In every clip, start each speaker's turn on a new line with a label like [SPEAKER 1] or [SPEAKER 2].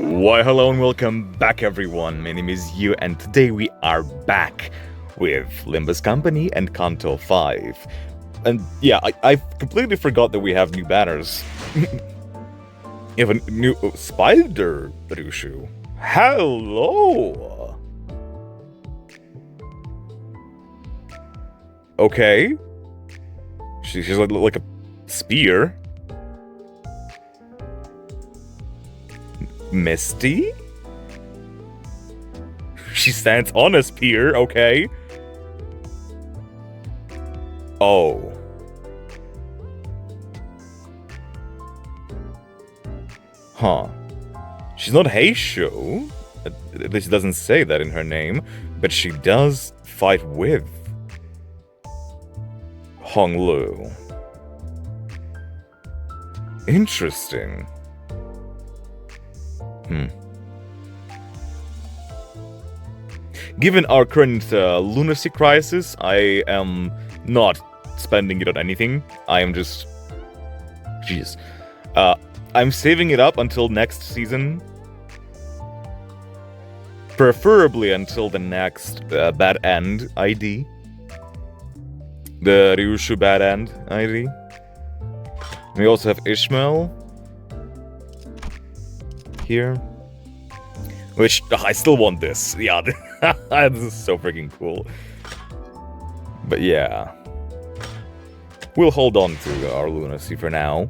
[SPEAKER 1] Why hello and welcome back everyone, my name is Yu and today we are back with Limbus Company and Canto 5. And yeah, I completely forgot that we have new banners. You have a new spider, Ryushu. Hello! Okay. She's like a spear. Misty? She stands on a spear, okay. Oh. Huh. She's not Heisho. At least it doesn't say that in her name, but she does fight with Honglu. Interesting. Given our current lunacy crisis, I am not spending it on anything. I am just... Jeez. I'm saving it up until next season. Preferably until the next Bad End ID. The Ryushu Bad End ID. We also have Ishmael. Here. Which, I still want this. Yeah, this is so freaking cool. But yeah. We'll hold on to our lunacy for now.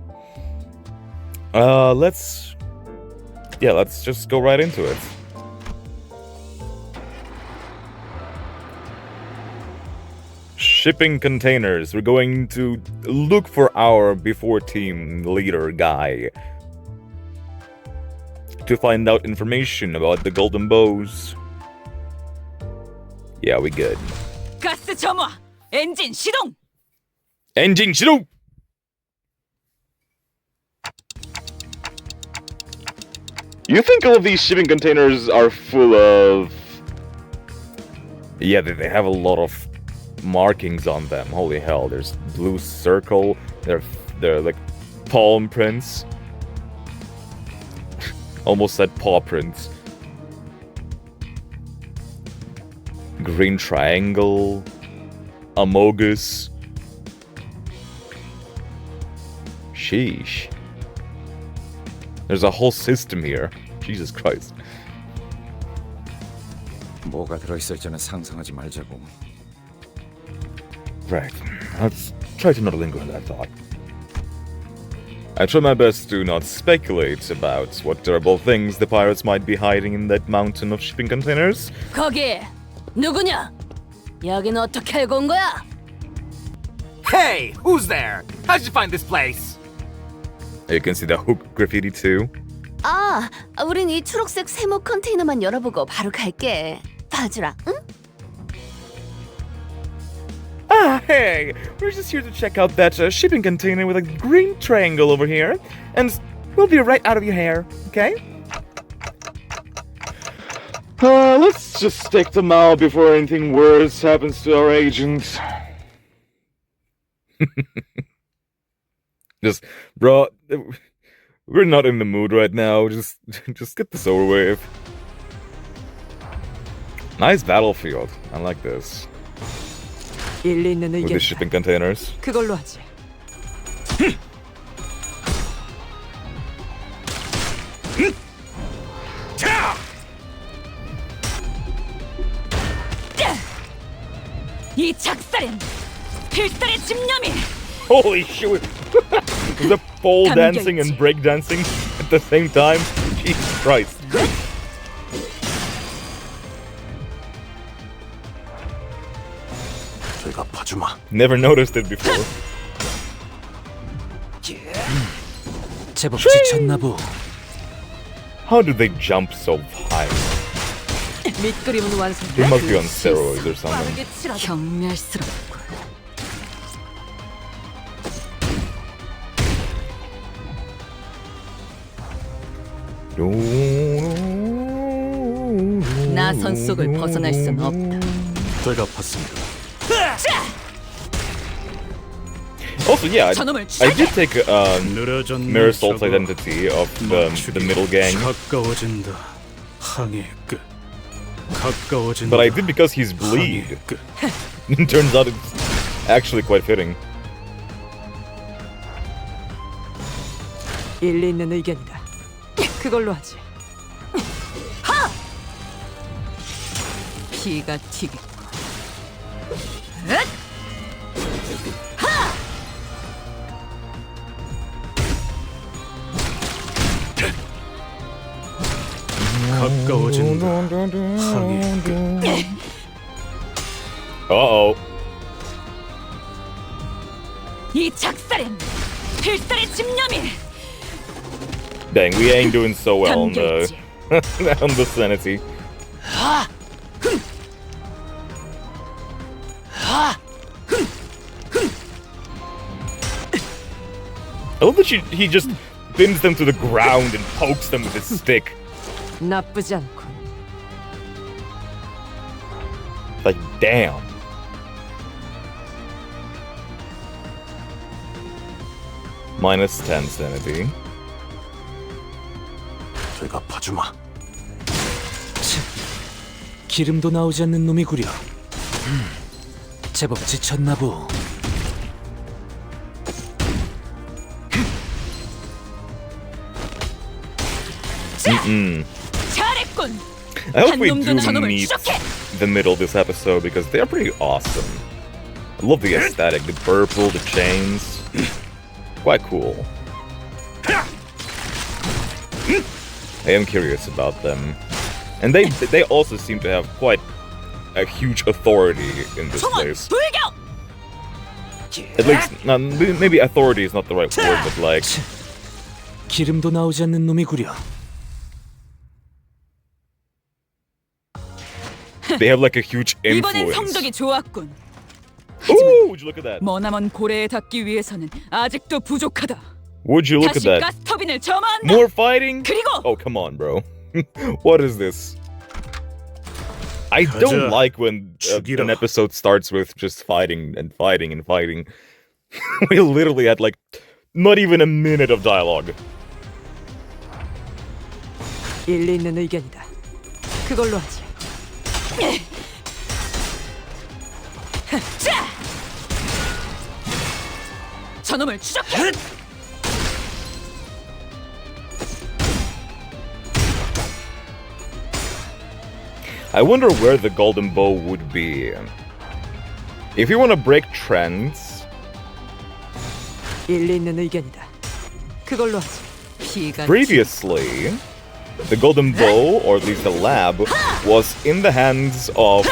[SPEAKER 1] Let's just go right into it. Shipping containers. We're going to look for our before team leader guy. To find out information about the golden bows. Yeah, we good.
[SPEAKER 2] 가스 점화! 엔진 시동!
[SPEAKER 1] 엔진 시동! You think all of these shipping containers are full of... Yeah, they have a lot of markings on them. Holy hell, there's blue circle, they're like palm prints. Almost said paw prints. Green triangle. Amogus. Sheesh. There's a whole system here. Jesus Christ.
[SPEAKER 3] 뭐가 들어있을지는 상상하지 말자고.
[SPEAKER 1] Right. Let's try to not linger on that thought. I try my best to not speculate about what terrible things the pirates might be hiding in that mountain of shipping containers.
[SPEAKER 2] 거기! 누구냐? 여긴 어떻게 알고 온 거야?
[SPEAKER 4] Hey! Who's there? How'd you find this place?
[SPEAKER 1] You can see the hook graffiti too.
[SPEAKER 5] 아, 우린 이 초록색 세모 컨테이너만 열어보고 바로 갈게. 봐주라, 응?
[SPEAKER 1] Ah, hey! We're just here to check out that shipping container with a green triangle over here. And we'll be right out of your hair, okay? Let's just take them out before anything worse happens to our agent. Just, bro, we're not in the mood right now. Just get this over with. Nice battlefield. I like this.
[SPEAKER 2] 일리 있는
[SPEAKER 1] With the shipping containers.
[SPEAKER 2] 그걸로 하지. 이 작살은 필살의 집념이.
[SPEAKER 1] Holy shit! The pole dancing and break dancing at the same time. Jesus Christ. Never noticed it before.
[SPEAKER 3] 제법 지쳤나 보.
[SPEAKER 1] How do they jump so high?
[SPEAKER 2] 밑그림은 완성.
[SPEAKER 1] They must be on steroids or something.
[SPEAKER 2] 경멸스럽고. 나선 속을 벗어날 순 없다.
[SPEAKER 3] 되갚았습니다.
[SPEAKER 1] Also, yeah,
[SPEAKER 2] 저놈을
[SPEAKER 1] I did take
[SPEAKER 6] 늘어졌는
[SPEAKER 1] Mirror Salt's
[SPEAKER 6] 저거
[SPEAKER 1] identity of the middle gang,
[SPEAKER 6] 가까워진다. 항해 끝. 가까워진다.
[SPEAKER 1] but I did because he's bleed.
[SPEAKER 6] 항해 끝.
[SPEAKER 1] It turns out it's actually quite fitting.
[SPEAKER 7] 일리 있는 의견이다. 그걸로 하지. 피가 튀겠고.
[SPEAKER 6] 가까워진다. 항해 끝.
[SPEAKER 1] Uh-oh.
[SPEAKER 2] 이 작살엔 필살의 집념이
[SPEAKER 1] Dang, we ain't doing so well on the,
[SPEAKER 2] 담겨있지.
[SPEAKER 1] on the sanity. I love that he just pins them to the ground and pokes them with his stick.
[SPEAKER 7] 나쁘지 않군.
[SPEAKER 1] Like, damn. Minus 10 sanity.
[SPEAKER 6] 대갚아주마.
[SPEAKER 3] 기름도 나오지 않는 놈이구려. 제법 지쳤나 보.
[SPEAKER 2] 잘했군.
[SPEAKER 1] I hope we
[SPEAKER 2] 한
[SPEAKER 1] do
[SPEAKER 2] 놈도 저놈을
[SPEAKER 1] meet
[SPEAKER 2] 추적해.
[SPEAKER 1] the middle this episode because they're pretty awesome. I love the aesthetic, the purple, the chains. Quite cool. I am curious about them. And they also seem to have quite a huge authority in this
[SPEAKER 2] 총원
[SPEAKER 1] place.
[SPEAKER 2] 불격.
[SPEAKER 1] At least, maybe authority is not the right word, but like,
[SPEAKER 3] 기름도 나오지 않는 놈이구려.
[SPEAKER 1] they have like a huge
[SPEAKER 2] 이번엔
[SPEAKER 1] influence.
[SPEAKER 2] 성적이 좋았군.
[SPEAKER 1] Ooh, would you look at that?
[SPEAKER 2] 머나먼 고래에 닿기 위해서는 아직도 부족하다.
[SPEAKER 1] Would you look at
[SPEAKER 2] 다시
[SPEAKER 1] that?
[SPEAKER 2] 가스터빈을 점화한다.
[SPEAKER 1] More fighting?
[SPEAKER 2] 그리고
[SPEAKER 1] Oh, come on, bro. What is this? I don't
[SPEAKER 6] 가자.
[SPEAKER 1] like when
[SPEAKER 6] 죽이라.
[SPEAKER 1] an episode starts with just fighting and fighting and fighting. We literally had like not even a minute of dialogue.
[SPEAKER 7] 일리 있는 의견이다. 그걸로 하지.
[SPEAKER 2] 자! 저놈을 추적해.
[SPEAKER 1] I wonder where the golden bow would be. If you want to break trends,
[SPEAKER 7] 일리 있는 의견이다. 그걸로 하지. 피가
[SPEAKER 1] previously, the golden bow, or at least the lab, was in the hands of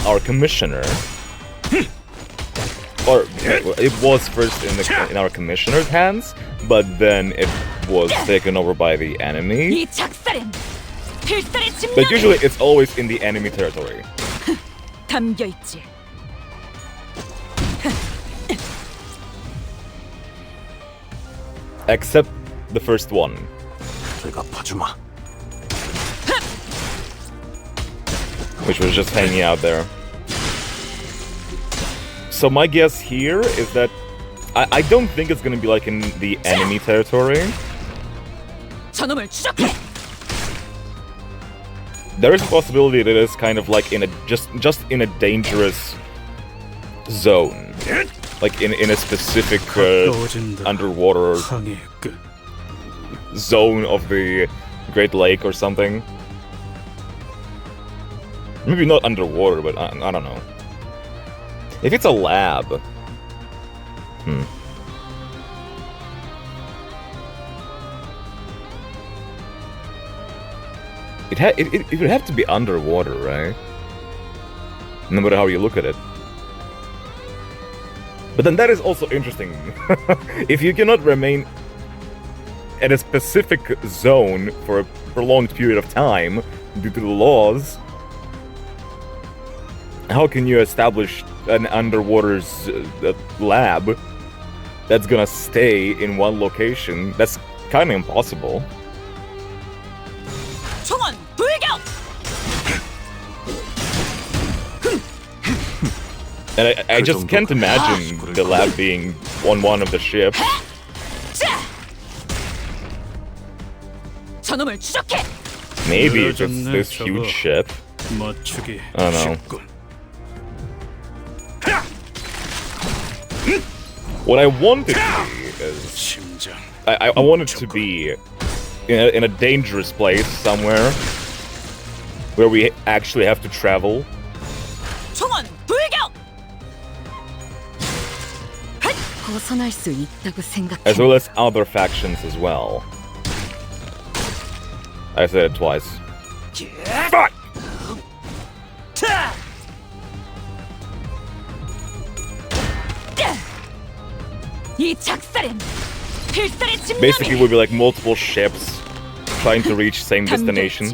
[SPEAKER 1] our commissioner. Or it was first in our commissioner's hands, but then it was taken over by the enemy.
[SPEAKER 2] 이 작살엔 필살의
[SPEAKER 1] But
[SPEAKER 2] 집념이
[SPEAKER 1] usually it's always in the enemy territory.
[SPEAKER 2] 담겨 있지.
[SPEAKER 1] Except the first one.
[SPEAKER 6] 대갚아주마.
[SPEAKER 1] Which was just hanging out there. So my guess here is that I don't think it's gonna be like in the enemy territory.
[SPEAKER 2] 저놈을 추적해.
[SPEAKER 1] There is a possibility that it's kind of like in a just in a dangerous zone, like in a specific
[SPEAKER 6] 가까워진다.
[SPEAKER 1] underwater
[SPEAKER 6] 항해 끝.
[SPEAKER 1] zone of the Great Lake or something. Maybe not underwater, but I don't know. If it's a lab, it would have to be underwater, right? No matter how you look at it. But then that is also interesting. If you cannot remain in a specific zone for a prolonged period of time due to the laws, how can you establish an underwater lab that's gonna stay in one location? That's kind of impossible.
[SPEAKER 2] 총원 불격.
[SPEAKER 1] And I just can't imagine the lab being on one of the ships.
[SPEAKER 2] 저놈을 추적해.
[SPEAKER 1] Maybe it's this huge ship.
[SPEAKER 6] 맞추기
[SPEAKER 1] I don't know.
[SPEAKER 6] 쉽군.
[SPEAKER 1] What I want it to be is...
[SPEAKER 6] 심장.
[SPEAKER 1] I want it to be in a dangerous place somewhere where we actually have to travel.
[SPEAKER 2] 총원 불격.
[SPEAKER 5] 벗어날 수 있다고 생각해.
[SPEAKER 1] As well as other factions as well. I said it twice. Fuck!
[SPEAKER 2] 이 작살엔 필살의 집념이.
[SPEAKER 1] Basically, we'll be like multiple ships trying to reach same destination.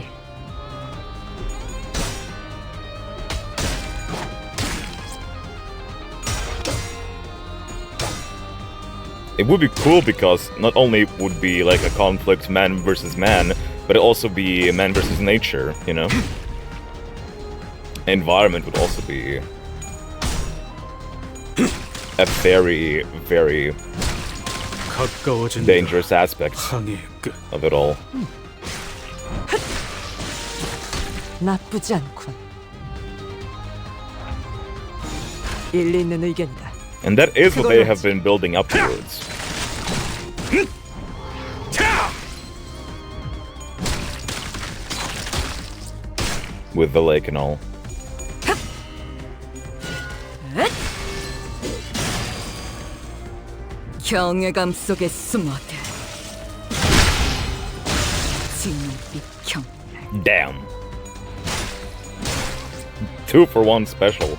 [SPEAKER 1] It would be cool because not only would be like a conflict man versus man, but it also be man versus nature, you know? Environment would also be a very, very
[SPEAKER 6] 가까워진
[SPEAKER 1] dangerous aspect
[SPEAKER 6] 항해의 끝.
[SPEAKER 1] of it all.
[SPEAKER 7] 나쁘지 않군. 일리 있는 의견이다.
[SPEAKER 1] And that is what they have been building up towards. With the lake and all.
[SPEAKER 2] 경외감 속에 숨어들. 진빛 경멸.
[SPEAKER 1] Damn. 2 for 1 special.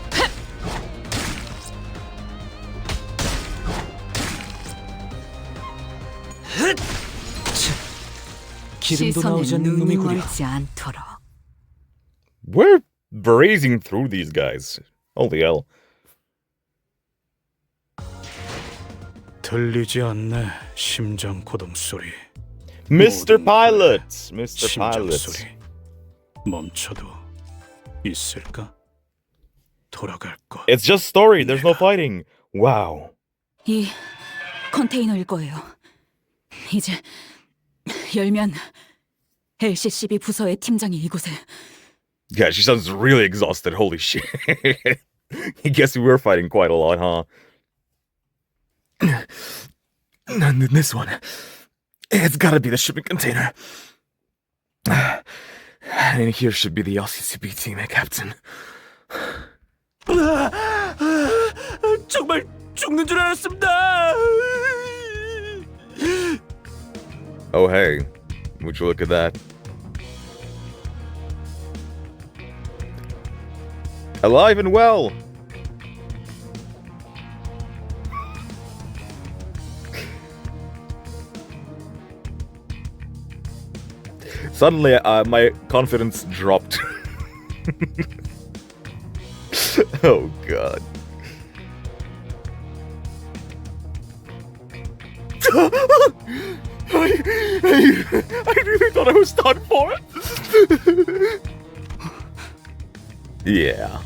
[SPEAKER 3] 기름도 나오지
[SPEAKER 2] 시선에
[SPEAKER 3] 않는
[SPEAKER 2] 눈이
[SPEAKER 3] 놈이구려.
[SPEAKER 2] 멀지 않도록.
[SPEAKER 1] We're breezing through these guys. Holy hell.
[SPEAKER 6] 들리지 않네. 심장 고동 소리.
[SPEAKER 1] Mr.
[SPEAKER 6] 모든
[SPEAKER 1] Pilot! Mr.
[SPEAKER 6] 심장
[SPEAKER 1] Pilot.
[SPEAKER 6] 소리. 멈춰도 있을까? 돌아갈 것.
[SPEAKER 1] It's just story, there's no fighting. Wow.
[SPEAKER 2] 이 컨테이너일 거예요. 이제 열면 LCCB 부서의 팀장이 이곳에.
[SPEAKER 1] Yeah, she sounds really exhausted. Holy shit. I guess we were fighting quite a lot, huh?
[SPEAKER 3] And this one, it's gotta be the shipping container. And here should be the LCCB team, Captain. 정말 죽는 줄 알았습니다.
[SPEAKER 1] Oh, hey. Would you look at that? Alive and well! Suddenly, my confidence dropped. Oh, God. I really thought I was done for. Yeah.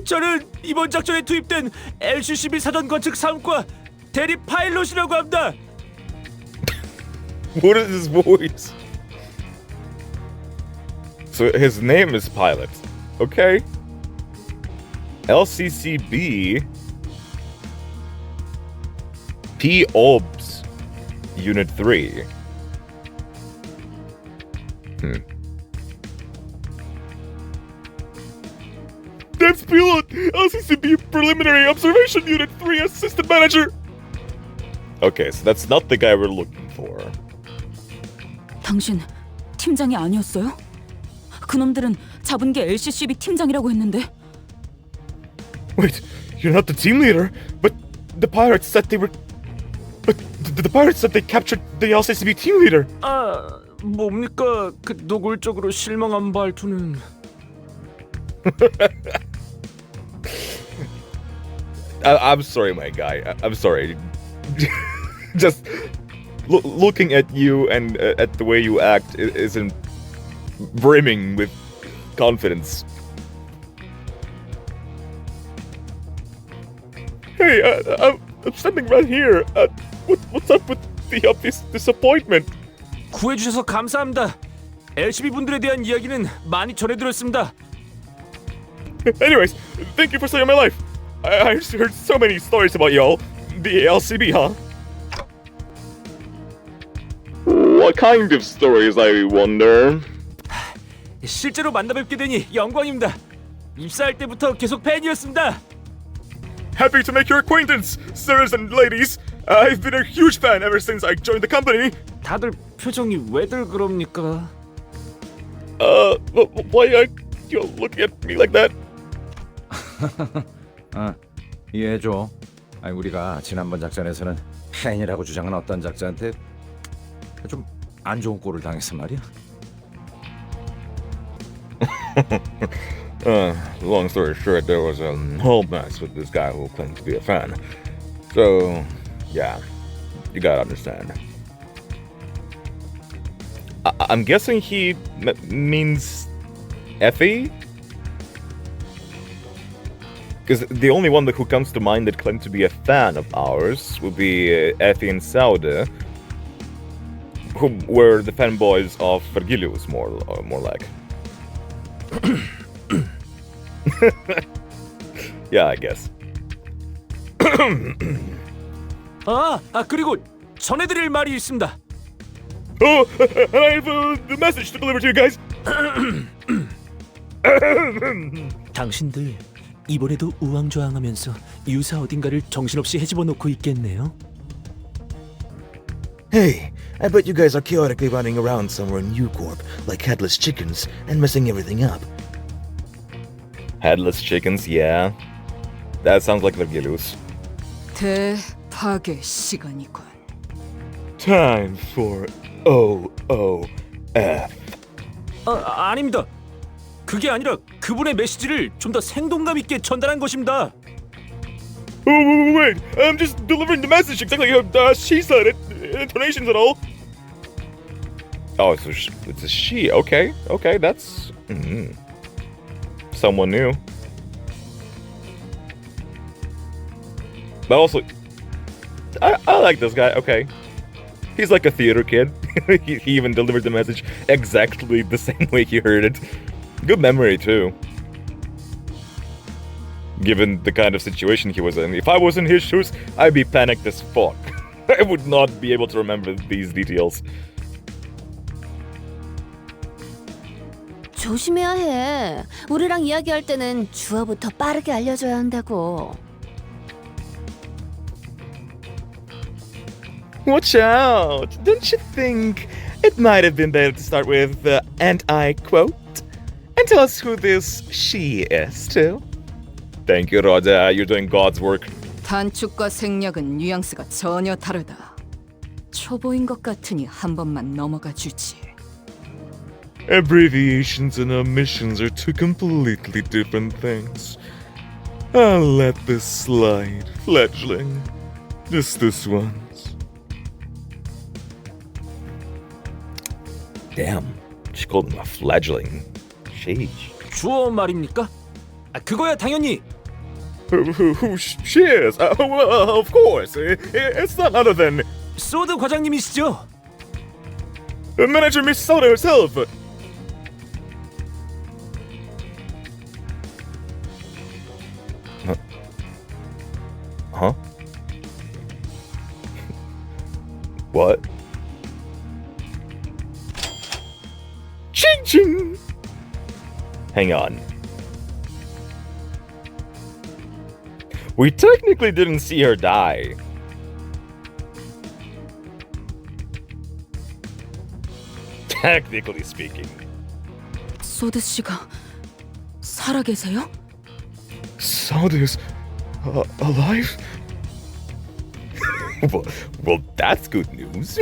[SPEAKER 3] 저는 이번 작전에 투입된 LCCB 사전 관측 3과 대리 파일럿이라고 합니다.
[SPEAKER 1] What is his voice? So his name is Pilot. Okay. LCCB P-OBS Unit 3. That's Pilot! LCCB Preliminary Observation Unit 3 Assistant Manager! Okay, so that's not the guy we're looking for.
[SPEAKER 2] 당신 팀장이 아니었어요? 그놈들은 잡은 게 LCCB 팀장이라고 했는데.
[SPEAKER 1] Wait, you're not the team leader, but the pirates said they were... But the pirates said they captured the LCCB team leader.
[SPEAKER 3] 아, 뭡니까? 그 노골적으로 실망한 발투는.
[SPEAKER 1] I'm sorry, my guy. I'm sorry. Just looking at you and at the way you act isn't brimming with confidence. Hey, I'm standing right here. What's up with this disappointment?
[SPEAKER 3] 구해주셔서 감사합니다. LCB 분들에 대한 이야기는 많이 전해들었습니다.
[SPEAKER 1] Anyways, thank you for saving my life. I heard so many stories about y'all. The LCB, huh? What kind of stories, I wonder?
[SPEAKER 3] 실제로 만나뵙게 되니 영광입니다. 입사할 때부터 계속 팬이었습니다.
[SPEAKER 1] Happy to make your acquaintance, sirs and ladies. I've been a huge fan ever since I joined the company.
[SPEAKER 3] 다들 표정이 왜들 그럽니까?
[SPEAKER 1] Why are you looking at me like that?
[SPEAKER 8] 이해해줘. 아니 우리가 지난번 작전에서는 팬이라고 주장한 어떤 작자한테 좀 안 좋은 꼴을 당했어 말이야.
[SPEAKER 1] Long story short, there was a whole mess with this guy who claimed to be a fan. So, yeah, you gotta understand. I'm guessing he means Effie? Because the only one who comes to mind that claimed to be a fan of ours would be Effie and Saude, who were the fanboys of Vergilius, more like. Yeah, I guess.
[SPEAKER 3] 그리고 전해드릴 말이 있습니다.
[SPEAKER 1] Oh, and I have the message to deliver to you guys.
[SPEAKER 3] 당신들 이번에도 우왕좌왕하면서 유사 어딘가를 정신없이 헤집어 놓고 있겠네요.
[SPEAKER 9] Hey, I bet you guys are chaotically running around somewhere in U-Corp like headless chickens and messing everything up.
[SPEAKER 1] Headless chickens, yeah. That sounds like Vergilius.
[SPEAKER 2] 대파괴 시간이군.
[SPEAKER 1] Time for OOF.
[SPEAKER 3] 아닙니다. 그게 아니라 그분의 메시지를 좀 더 생동감 있게 전달한 것입니다.
[SPEAKER 1] Wait, I'm just delivering the message exactly how she said it, intonations and all. Oh, so it's a she. Okay, that's someone new. But also, I like this guy. Okay, he's like a theater kid. he even delivered the message exactly the same way he heard it. Good memory too. Given the kind of situation he was in, if I was in his shoes, I'd be panicked as fuck. I would not be able to remember these details.
[SPEAKER 5] 조심해야 해. 우리랑 이야기할 때는 주어부터 빠르게 알려줘야 한다고.
[SPEAKER 1] Watch out! Don't you think it might have been better to start with, and I quote, and tell us who this she is, too? Thank you, Roger. You're doing God's work.
[SPEAKER 2] 단축과 생략은 뉘앙스가 전혀 다르다. 초보인 것 같으니 한 번만 넘어가 주지.
[SPEAKER 1] Abbreviations and omissions are two completely different things. I'll let this slide, fledgling. Just this once. Damn, she called him a fledgling. Sheesh.
[SPEAKER 3] 주어 말입니까? 그거야 당연히.
[SPEAKER 1] Who she is? Well, of course. It's none other than
[SPEAKER 3] 소드 과장님이시죠?
[SPEAKER 1] Manager Miss Soda herself. Huh? What? Ching ching! Hang on. We technically didn't see her die. Technically speaking.
[SPEAKER 2] 소드 씨가 살아계세요?
[SPEAKER 1] Soda's alive? well, that's good news.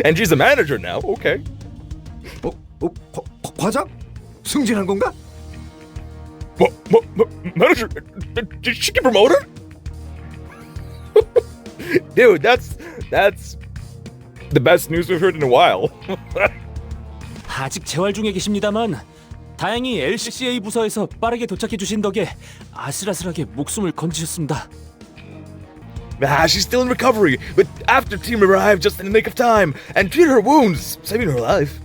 [SPEAKER 1] And she's a manager now, okay.
[SPEAKER 4] 과장? 승진한 건가?
[SPEAKER 1] Manager? Did she get promoted? Dude, that's the best news we've heard in a while.
[SPEAKER 3] 아직 재활 중에 계십니다만 다행히 LCCA 부서에서 빠르게 도착해 주신 덕에 아슬아슬하게 목숨을 건지셨습니다.
[SPEAKER 9] She's still in recovery, but after team arrived just in the nick of time and treated her wounds, saving her life.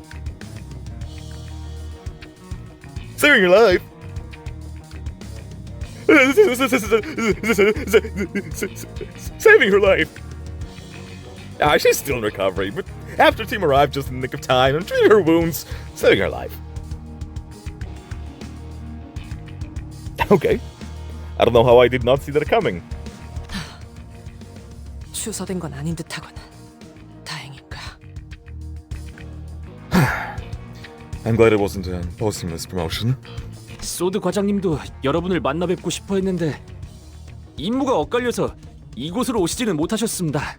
[SPEAKER 9] Saving her life. Saving her life. She's still in recovery, but after team arrived just in the nick of time and treated her wounds, saving her life. Okay. I don't know how I did not see that coming.
[SPEAKER 7] 추서된 건 아닌 듯하거나. 다행인가.
[SPEAKER 9] I'm glad it wasn't a posthumous promotion.
[SPEAKER 3] 소드 과장님도 여러분을 만나 뵙고 싶어 했는데 임무가 엇갈려서 이곳으로 오시지는 못하셨습니다.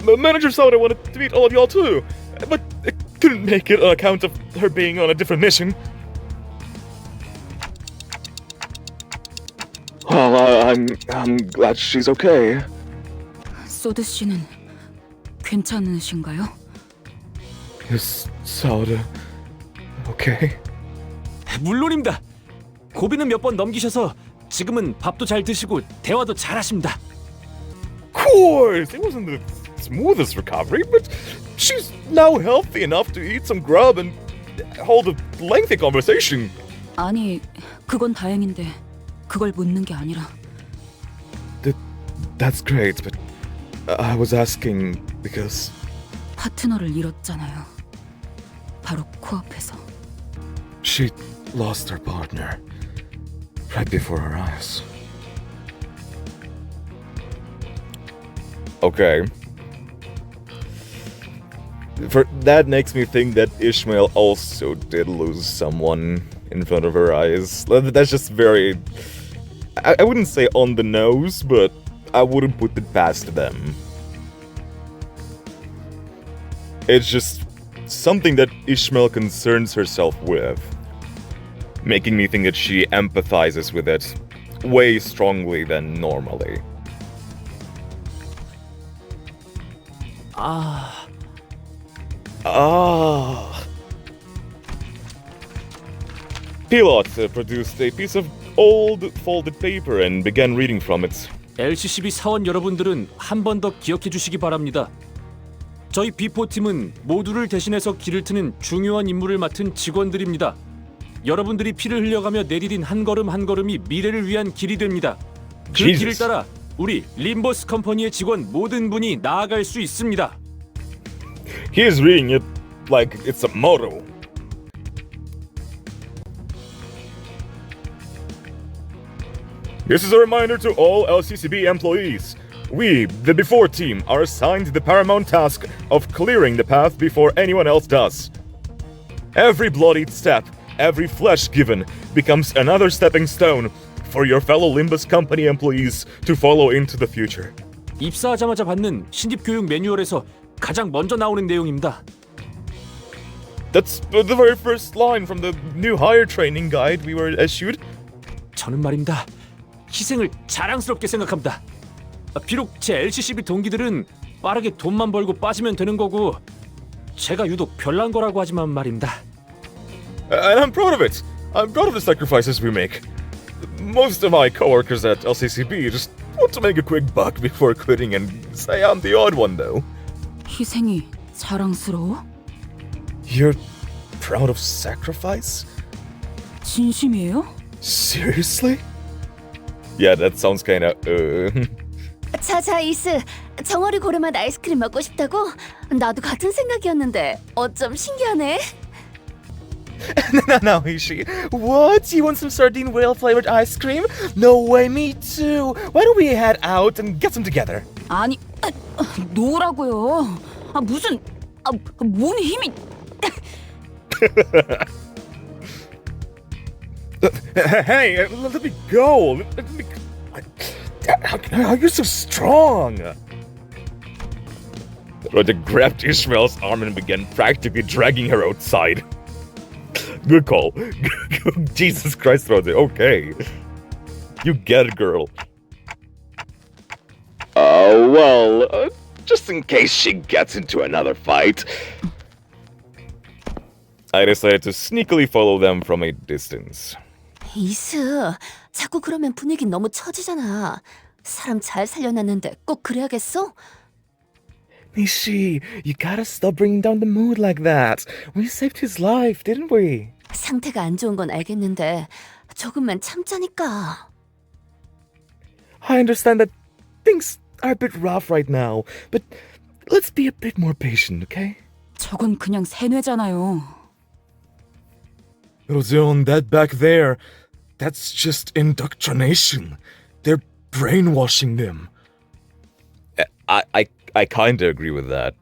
[SPEAKER 9] Manager Soda wanted to meet all of y'all too, but couldn't make it on account of her being on a different mission. Well, I'm glad she's okay.
[SPEAKER 2] 소드 씨는 괜찮으신가요?
[SPEAKER 9] Is Soda okay?
[SPEAKER 3] 물론입니다. 고비는 몇 번 넘기셔서 지금은 밥도 잘 드시고 대화도 잘 하십니다.
[SPEAKER 9] Of course, it wasn't the smoothest recovery, but she's now healthy enough to eat some grub and hold a lengthy conversation.
[SPEAKER 2] 아니, 그건 다행인데 그걸 묻는 게 아니라
[SPEAKER 9] That's great, but I was asking because
[SPEAKER 2] 파트너를 잃었잖아요. 바로 코앞에서.
[SPEAKER 9] she lost her partner right before her eyes. Okay. That makes me think that Ishmael also did lose someone in front of her eyes. That's just very... I wouldn't say on the nose, but I wouldn't put it past them. It's just something that Ishmael concerns herself with, making me think that she empathizes with it way strongly than normally. Pilot produced a piece of old folded paper and began reading from it.
[SPEAKER 3] LCCB 사원 여러분들은 한 번 더 기억해 주시기 바랍니다. 저희 B4팀은 모두를 대신해서 길을 트는 중요한 임무를 맡은 직원들입니다. 여러분들이 피를 흘려가며 내디딘 한 걸음 한 걸음이 미래를 위한 길이 됩니다. 그
[SPEAKER 9] Jesus.
[SPEAKER 3] 길을 따라 우리 림버스 컴퍼니의 직원 모든 분이 나아갈 수 있습니다.
[SPEAKER 9] He is reading it like it's a motto. This is a reminder to all LCCB employees. We, the Before team, are assigned the paramount task of clearing the path before anyone else does. Every bloodied step, every flesh given, becomes another stepping stone for your fellow Limbus company employees to follow into the future.
[SPEAKER 3] 입사하자마자 받는 신입 교육 매뉴얼에서 가장 먼저 나오는 내용입니다.
[SPEAKER 9] That's the very first line from the new hire training guide we were issued.
[SPEAKER 3] 저는 말입니다. 희생을 자랑스럽게 생각합니다. 비록 제 LCCB 동기들은 빠르게 돈만 벌고 빠지면 되는 거고 제가 유독 별난 거라고 하지만 말입니다.
[SPEAKER 9] And I'm proud of it. I'm proud of the sacrifices we make. Most of my coworkers at LCCB just want to make a quick buck before quitting and say I'm the odd one though.
[SPEAKER 2] 희생이 자랑스러워?
[SPEAKER 9] You're proud of sacrifice?
[SPEAKER 2] 진심이에요?
[SPEAKER 9] Seriously? Yeah, that sounds kinda
[SPEAKER 5] 자자 이스, 정어리 고래맛 아이스크림 먹고 싶다고? 나도 같은 생각이었는데 어쩜 신기하네.
[SPEAKER 9] No, Ishi. What? You want some sardine whale flavored ice cream? No way, me too. Why don't we head out and get some together?
[SPEAKER 2] 아니, 놓으라고요. 무슨 뭔 힘이...
[SPEAKER 9] Hey, let me go. Let me... How you're so strong? Roger grabbed Ishmael's arm and began practically dragging her outside. Good call. Jesus Christ, Roger. Okay. You get it, girl. Just in case she gets into another fight. I decided to sneakily follow them from a distance.
[SPEAKER 5] 이스, 자꾸 그러면 분위기 너무 처지잖아. 사람 잘 살려놨는데 꼭 그래야겠어?
[SPEAKER 9] Nishi, you gotta stop bringing down the mood like that. We saved his life, didn't we?
[SPEAKER 5] 상태가 안 좋은 건 알겠는데 조금만 참자니까.
[SPEAKER 9] I understand that things are a bit rough right now, but let's be a bit more patient, okay?
[SPEAKER 2] 저건 그냥 세뇌잖아요.
[SPEAKER 9] Rosion, that back there, that's just indoctrination. They're brainwashing them. I kinda agree with that.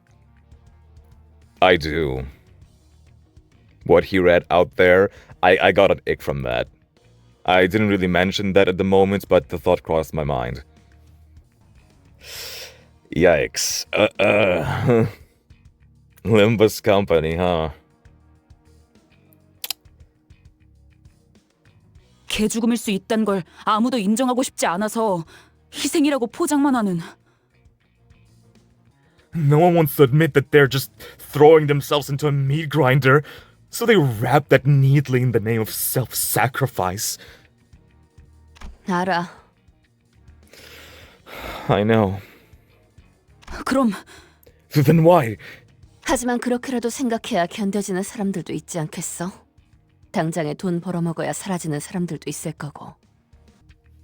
[SPEAKER 9] I do. What he read out there, I got an ick from that. I didn't really mention that at the moment, but the thought crossed my mind. Yikes. Limbus company, huh?
[SPEAKER 2] 개 죽음일 수 있단 걸 아무도 인정하고 싶지 않아서 희생이라고 포장만 하는.
[SPEAKER 9] No one wants to admit that they're just throwing themselves into a meat grinder, so they wrap that neatly in the name of self-sacrifice.
[SPEAKER 5] 알아.
[SPEAKER 9] I know.
[SPEAKER 2] 그럼
[SPEAKER 9] Then why?
[SPEAKER 5] 하지만 그렇게라도 생각해야 견뎌지는 사람들도 있지 않겠어? 당장에 돈 벌어먹어야 사라지는 사람들도 있을 거고.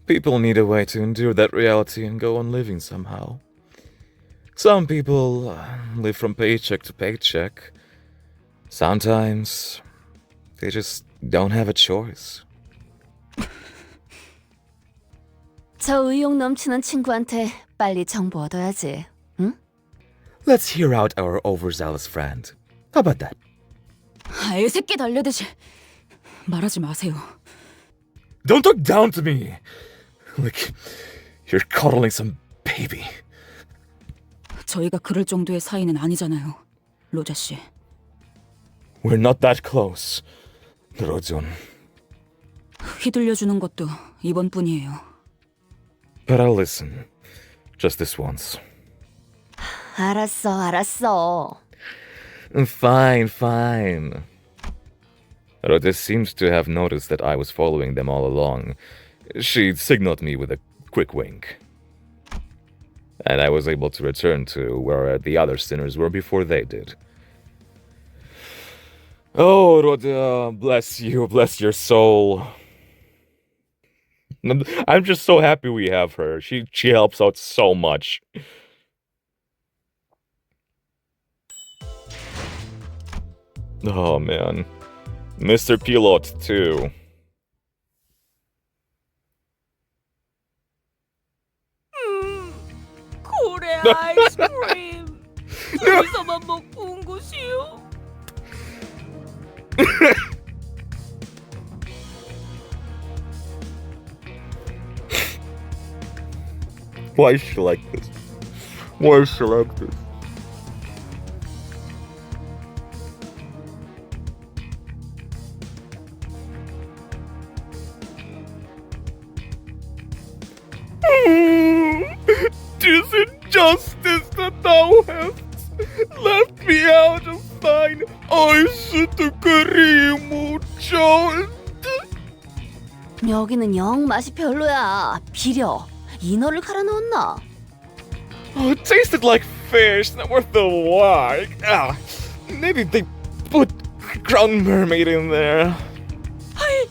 [SPEAKER 9] People need a way to endure that reality and go on living somehow. Some people live from paycheck to paycheck. Sometimes they just don't have a choice.
[SPEAKER 5] 저 의욕 넘치는 친구한테 빨리 정보 얻어야지. 응?
[SPEAKER 9] Let's hear out our overzealous friend. How about that?
[SPEAKER 2] 애새끼 달려대지. 말하지 마세요.
[SPEAKER 9] Don't talk down to me! Like you're coddling some baby.
[SPEAKER 2] 저희가 그럴 정도의 사이는 아니잖아요, 로자 씨.
[SPEAKER 9] We're not that close, Rojon.
[SPEAKER 2] 휘둘려주는 것도 이번뿐이에요.
[SPEAKER 9] But I'll listen. Just this once.
[SPEAKER 5] 알았어.
[SPEAKER 9] Fine, fine. Rhoda seems to have noticed that I was following them all along. She signaled me with a quick wink. And I was able to return to where the other sinners were before they did. Oh, Rhoda, bless you, bless your soul. I'm just so happy we have her. She helps out so much. Oh man. Mr. Pilot too.
[SPEAKER 2] 고래 아이스크림. 여기서만 먹고 온 곳이요.
[SPEAKER 9] Why is she like this? Why is she like this? This injustice that thou hast left me out of thine eyes to 그리무 좋은.
[SPEAKER 5] 여기는 영 맛이 별로야. 비려. 인어를 갈아 넣었나?
[SPEAKER 9] Oh, it tasted like fish, not worth the walk. Ah, maybe they put ground mermaid in there.
[SPEAKER 2] 하이,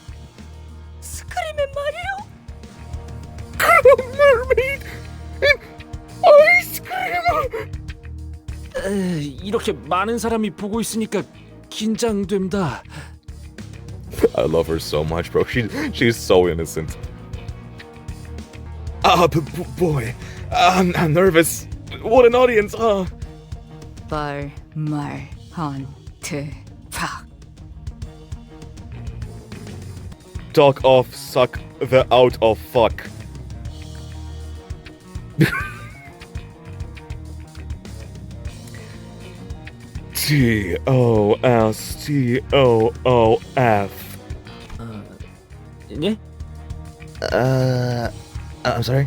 [SPEAKER 2] 스크림의 말이요.
[SPEAKER 9] Ground mermaid in ice cream.
[SPEAKER 3] 이렇게 많은 사람이 보고 있으니까 긴장된다.
[SPEAKER 9] I love her so much, bro. She's so innocent. Boy, I'm nervous. What an audience, huh?
[SPEAKER 2] 박.
[SPEAKER 9] Talk off, suck the out of fuck. TOSTOOF.
[SPEAKER 3] 예?
[SPEAKER 9] I'm sorry?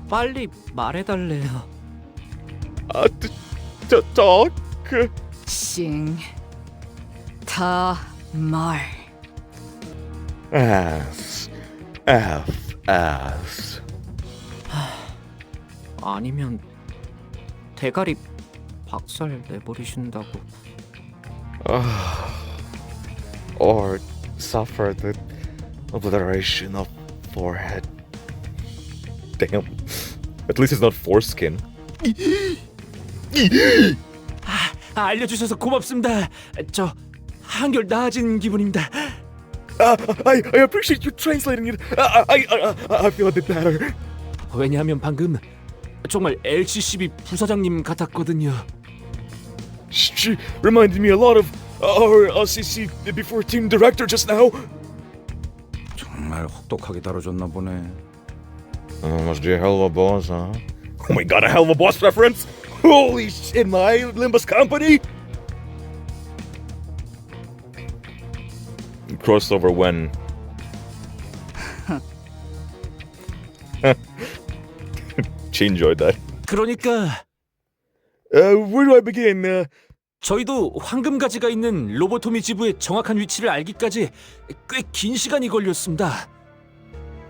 [SPEAKER 7] 빨리 말해달래요.
[SPEAKER 9] Talk?
[SPEAKER 2] 싱. 다 말.
[SPEAKER 9] Ass. F. Ass.
[SPEAKER 3] 아니면 대가리 박살 내버리신다고.
[SPEAKER 9] Or suffer the obliteration of forehead. Damn. At least it's not foreskin.
[SPEAKER 3] 알려주셔서 고맙습니다. 저 한결 나아진 기분입니다.
[SPEAKER 9] I appreciate you translating it. I feel a bit better.
[SPEAKER 3] 왜냐하면 방금 정말 LCCB 부사장님 같았거든요.
[SPEAKER 9] She reminded me a lot of our LCC before team director just now.
[SPEAKER 8] 정말 혹독하게 다뤄줬나 보네.
[SPEAKER 9] Must be a hell of a boss, huh? Oh my god, a hell of a boss reference! Holy shit, my Limbus company! Crossover when? She enjoyed that.
[SPEAKER 3] 그러니까
[SPEAKER 9] Where do I begin?
[SPEAKER 3] 저희도 황금가지가 있는 로보토미 지부의 정확한 위치를 알기까지 꽤 긴 시간이 걸렸습니다.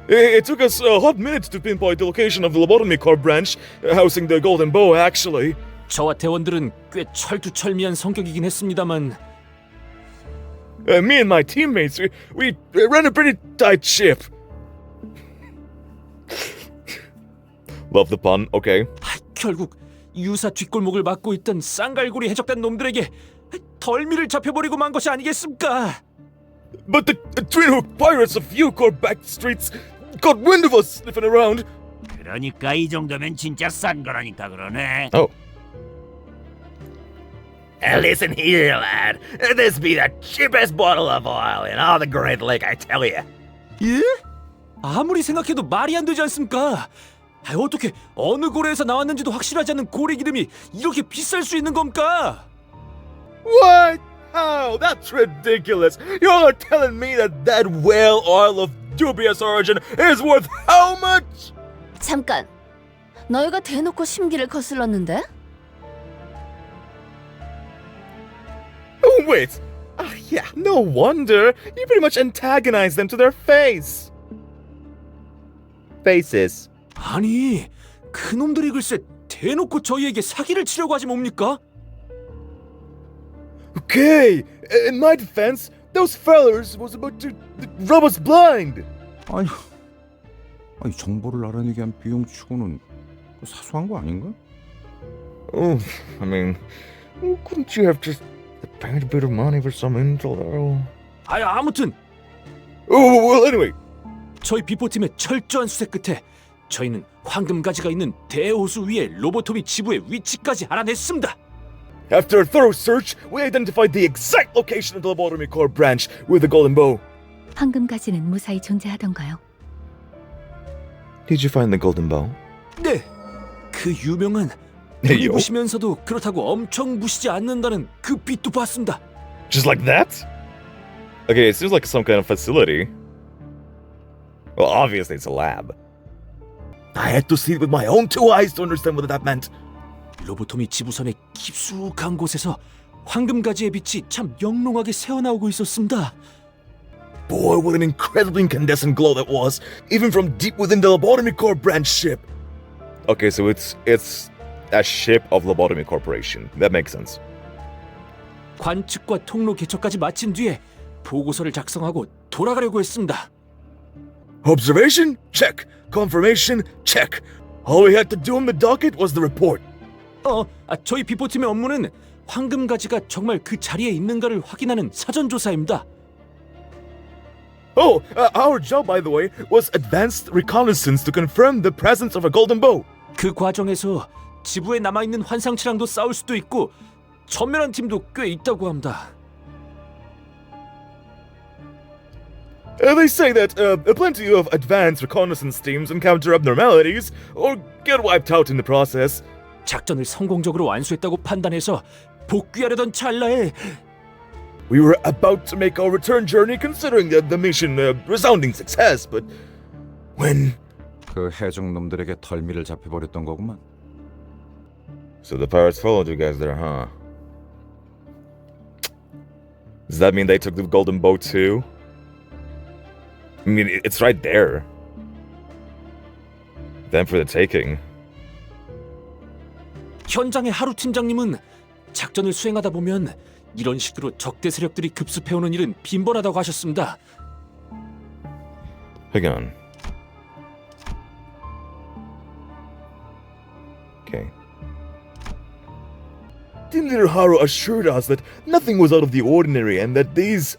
[SPEAKER 9] It took us a hot minute to pinpoint the location of the lobotomy core branch housing the Golden Bow, actually.
[SPEAKER 3] 저와 대원들은 꽤 철두철미한 성격이긴 했습니다만
[SPEAKER 9] Me and my teammates, we ran a pretty tight ship. Love the pun, okay.
[SPEAKER 3] 결국 유사 뒷골목을 막고 있던 쌍갈고리 해적단 놈들에게 덜미를 잡혀버리고 만 것이 아니겠습니까?
[SPEAKER 9] But the twin-hook pirates of Yukor back streets got wind of us sniffing around.
[SPEAKER 4] 그러니까 이 정도면 진짜 싼 거라니까 그러네.
[SPEAKER 9] Oh.
[SPEAKER 4] Listen here, lad. This be the cheapest bottle of oil in all the Great Lake, I tell you.
[SPEAKER 3] 예? 아무리 생각해도 말이 안 되지 않습니까? 어떻게 어느 고래에서 나왔는지도 확실하지 않은 고래 기름이 이렇게 비쌀 수 있는 겁니까?
[SPEAKER 9] What? How? That's ridiculous. You're telling me that whale oil of dubious origin is worth how much?
[SPEAKER 5] 잠깐. 너희가 대놓고 심기를 거슬렀는데?
[SPEAKER 9] Oh, wait. Yeah, no wonder. You pretty much antagonized them to their face. Faces.
[SPEAKER 3] 아니, 그놈들이 글쎄 대놓고 저희에게 사기를 치려고 하지 뭡니까?
[SPEAKER 9] Okay, in my defense, those fellas was about to rub us blind.
[SPEAKER 8] 아니 정보를 알아내기 위한 비용치고는 사소한 거 아닌가?
[SPEAKER 9] Oh, I mean, couldn't you have just paid a bit of money for some intel, though?
[SPEAKER 3] 아무튼
[SPEAKER 9] Oh, well, anyway.
[SPEAKER 3] 저희 비포팀의 철저한 수색 끝에 저희는 황금가지가 있는 대호수 위에 로보토미 지부의 위치까지 알아냈습니다.
[SPEAKER 9] After a thorough search, we identified the exact location of the lobotomy core branch with the golden bow.
[SPEAKER 5] 황금가지는 무사히 존재하던가요?
[SPEAKER 9] Did you find the golden bow?
[SPEAKER 3] 네, 그 유명한
[SPEAKER 9] 네, 요?
[SPEAKER 3] 무시면서도 그렇다고 엄청 무시지 않는다는 그 빛도 봤습니다.
[SPEAKER 9] Just like that? Okay, it seems like some kind of facility. Well, obviously it's a lab. I had to see it with my own two eyes to understand what that meant.
[SPEAKER 3] 로보토미 지부선의 깊숙한 곳에서 황금가지의 빛이 참 영롱하게 새어나오고 있었습니다.
[SPEAKER 9] Boy, what an incredibly incandescent glow that was, even from deep within the lobotomy core branch ship. Okay, so it's a ship of lobotomy corporation. That makes sense.
[SPEAKER 3] 관측과 통로 개척까지 마친 뒤에 보고서를 작성하고 돌아가려고 했습니다.
[SPEAKER 9] Observation? Check. Confirmation? Check. All we had to do on the docket was the report.
[SPEAKER 3] 저희 비포팀의 업무는 황금가지가 정말 그 자리에 있는가를 확인하는 사전조사입니다.
[SPEAKER 9] Oh, our job, by the way, was advanced reconnaissance to confirm the presence of a golden bow.
[SPEAKER 3] 그 과정에서 지부에 남아있는 환상치랑도 싸울 수도 있고 전멸한 팀도 꽤 있다고 합니다.
[SPEAKER 9] They say that plenty of advanced reconnaissance teams encounter abnormalities or get wiped out in the process.
[SPEAKER 3] 작전을 성공적으로 완수했다고 판단해서 복귀하려던 찰나에
[SPEAKER 9] We were about to make our return journey considering the mission a resounding success, but when...
[SPEAKER 8] 그 해적놈들에게 덜미를 잡혀버렸던 거구만.
[SPEAKER 9] So the pirates followed you guys there, huh? Does that mean they took the golden bow too? I mean, it's right there. Them for the taking.
[SPEAKER 3] 현장의 하루 팀장님은 작전을 수행하다 보면 이런 식으로 적대 세력들이 급습해오는 일은 빈번하다고 하셨습니다.
[SPEAKER 1] Hang on. Okay.
[SPEAKER 9] Team leader Haru assured us that nothing was out of the ordinary and that these,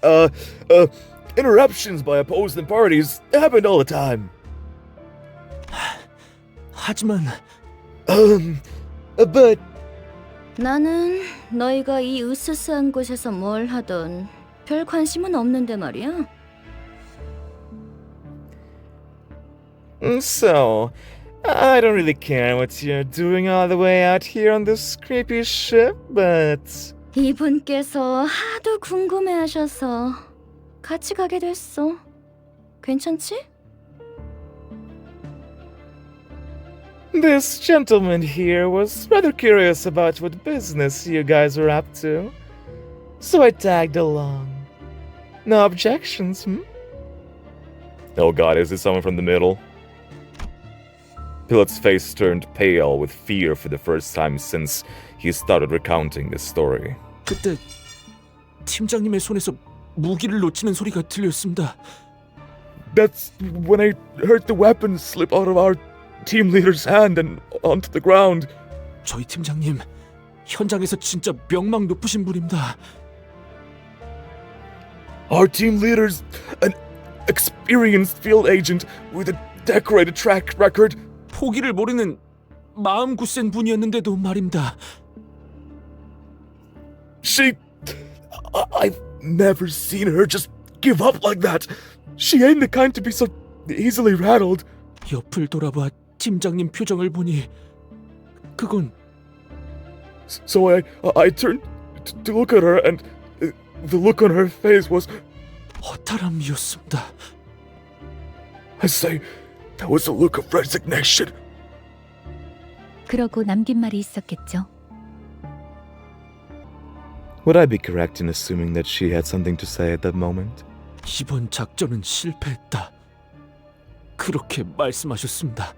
[SPEAKER 9] interruptions by opposing parties happened all the time.
[SPEAKER 3] 하지만
[SPEAKER 9] But
[SPEAKER 5] 나는 너희가 이 으스스한 곳에서 뭘 하던 별 관심은 없는데 말이야.
[SPEAKER 1] So, I don't really care what you're doing all the way out here on this creepy ship, but...
[SPEAKER 5] 이분께서 하도 궁금해하셔서 같이 가게 됐어. 괜찮지?
[SPEAKER 1] This gentleman here was rather curious about what business you guys were up to, so I tagged along. No objections, hmm?
[SPEAKER 9] oh god, is this someone from the middle? Pilot's face turned pale with fear for the first time since he started recounting this story.
[SPEAKER 3] 그때 팀장님의 손에서 무기를 놓치는 소리가 들렸습니다.
[SPEAKER 9] That's when I heard the weapon slip out of our team leader's hand and onto the ground.
[SPEAKER 3] 저희 팀장님 현장에서 진짜 명망 높으신 분입니다.
[SPEAKER 9] Our team leader's an experienced field agent with a decorated track record.
[SPEAKER 3] 포기를 모르는 마음 굳센 분이었는데도 말입니다.
[SPEAKER 9] I've never seen her just give up like that. She ain't the kind to be so easily rattled.
[SPEAKER 3] 옆을 돌아봐 팀장님 표정을 보니 그건
[SPEAKER 9] So I turned to look at her, and the look on her face was,
[SPEAKER 3] 허탈함이었습니다.
[SPEAKER 9] I say, that was a look of resignation.
[SPEAKER 5] 그러고 남긴 말이 있었겠죠.
[SPEAKER 1] Would I be correct in assuming that she had something to say at that moment?
[SPEAKER 3] 이번 작전은 실패했다. 그렇게 말씀하셨습니다.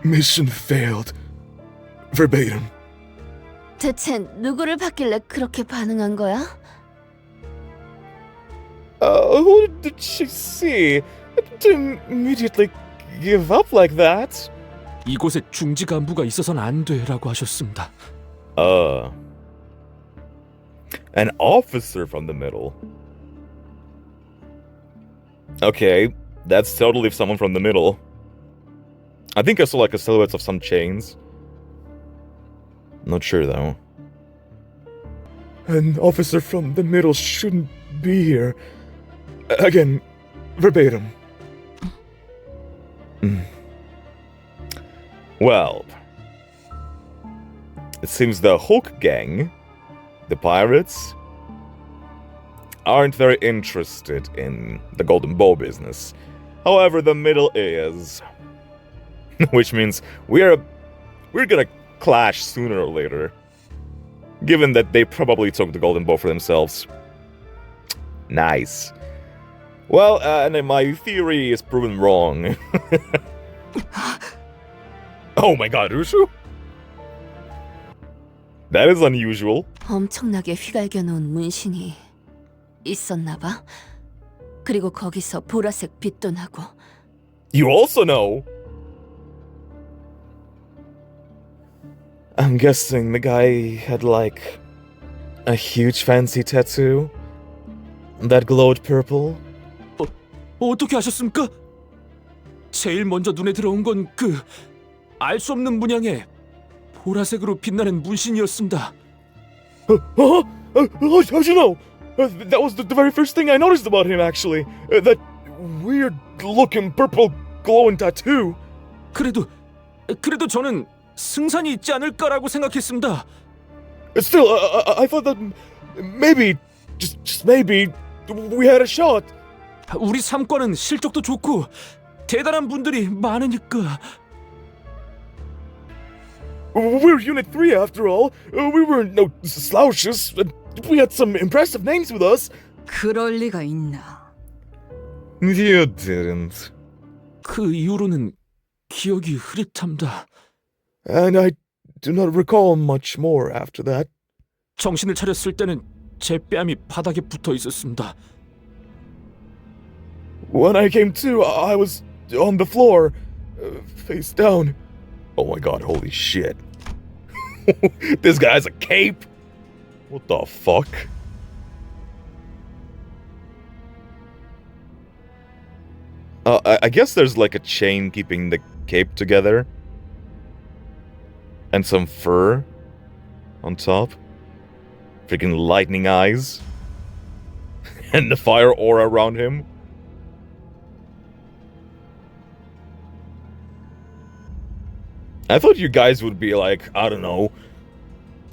[SPEAKER 9] Mission failed. Verbatim.
[SPEAKER 5] 대체 누구를 봤길래 그렇게 반응한 거야?
[SPEAKER 1] Who did she see to immediately give up like that?
[SPEAKER 3] 이곳에 중지 간부가 있어서는 안 돼라고 하셨습니다.
[SPEAKER 1] An officer from the middle. Okay, that's totally someone from the middle. I think I saw like a silhouette of some chains. Not sure though.
[SPEAKER 9] An officer from the middle shouldn't be here. Again, verbatim.
[SPEAKER 1] Well, it seems the Hulk gang, the pirates, aren't very interested in the Golden Bow business. However, the middle is. Which means we're gonna clash sooner or later. Given that they probably took the Golden Bow for themselves. Nice. Well, and then my theory is proven wrong. Oh my god, Ushu? That is unusual.
[SPEAKER 5] 엄청나게 휘갈겨 놓은 문신이 있었나 봐. 그리고 거기서 보라색 빛도 나고.
[SPEAKER 1] You also know. I'm guessing the guy had like a huge fancy tattoo that glowed purple.
[SPEAKER 3] 어떻게 아셨습니까? 제일 먼저 눈에 들어온 건 그 알 수 없는 문양의 보라색으로 빛나는 문신이었습니다.
[SPEAKER 9] How'd you know? That was the very first thing I noticed about him, actually. That weird-looking purple glowing tattoo.
[SPEAKER 3] 그래도 저는 승산이 있지 않을까라고 생각했습니다.
[SPEAKER 9] Still, I thought that maybe, just maybe, we had a shot.
[SPEAKER 3] 우리 삼과는 실적도 좋고 대단한 분들이 많으니까.
[SPEAKER 9] We're Unit 3 after all. We weren't no slouches. We had some impressive names with us.
[SPEAKER 2] 그럴 리가 있나?
[SPEAKER 1] You didn't.
[SPEAKER 3] 그 이후로는 기억이 흐릿합니다.
[SPEAKER 9] And I do not recall much more after that.
[SPEAKER 3] 정신을 차렸을 때는 제 뺨이 바닥에 붙어 있었습니다.
[SPEAKER 9] When I came to, I was on the floor, face down. Oh my god, holy shit. This guy has a cape? What the fuck? I guess there's like a chain keeping the cape together. And some fur on top. Freaking lightning eyes. And the fire aura around him. I thought you guys would be like, I don't know,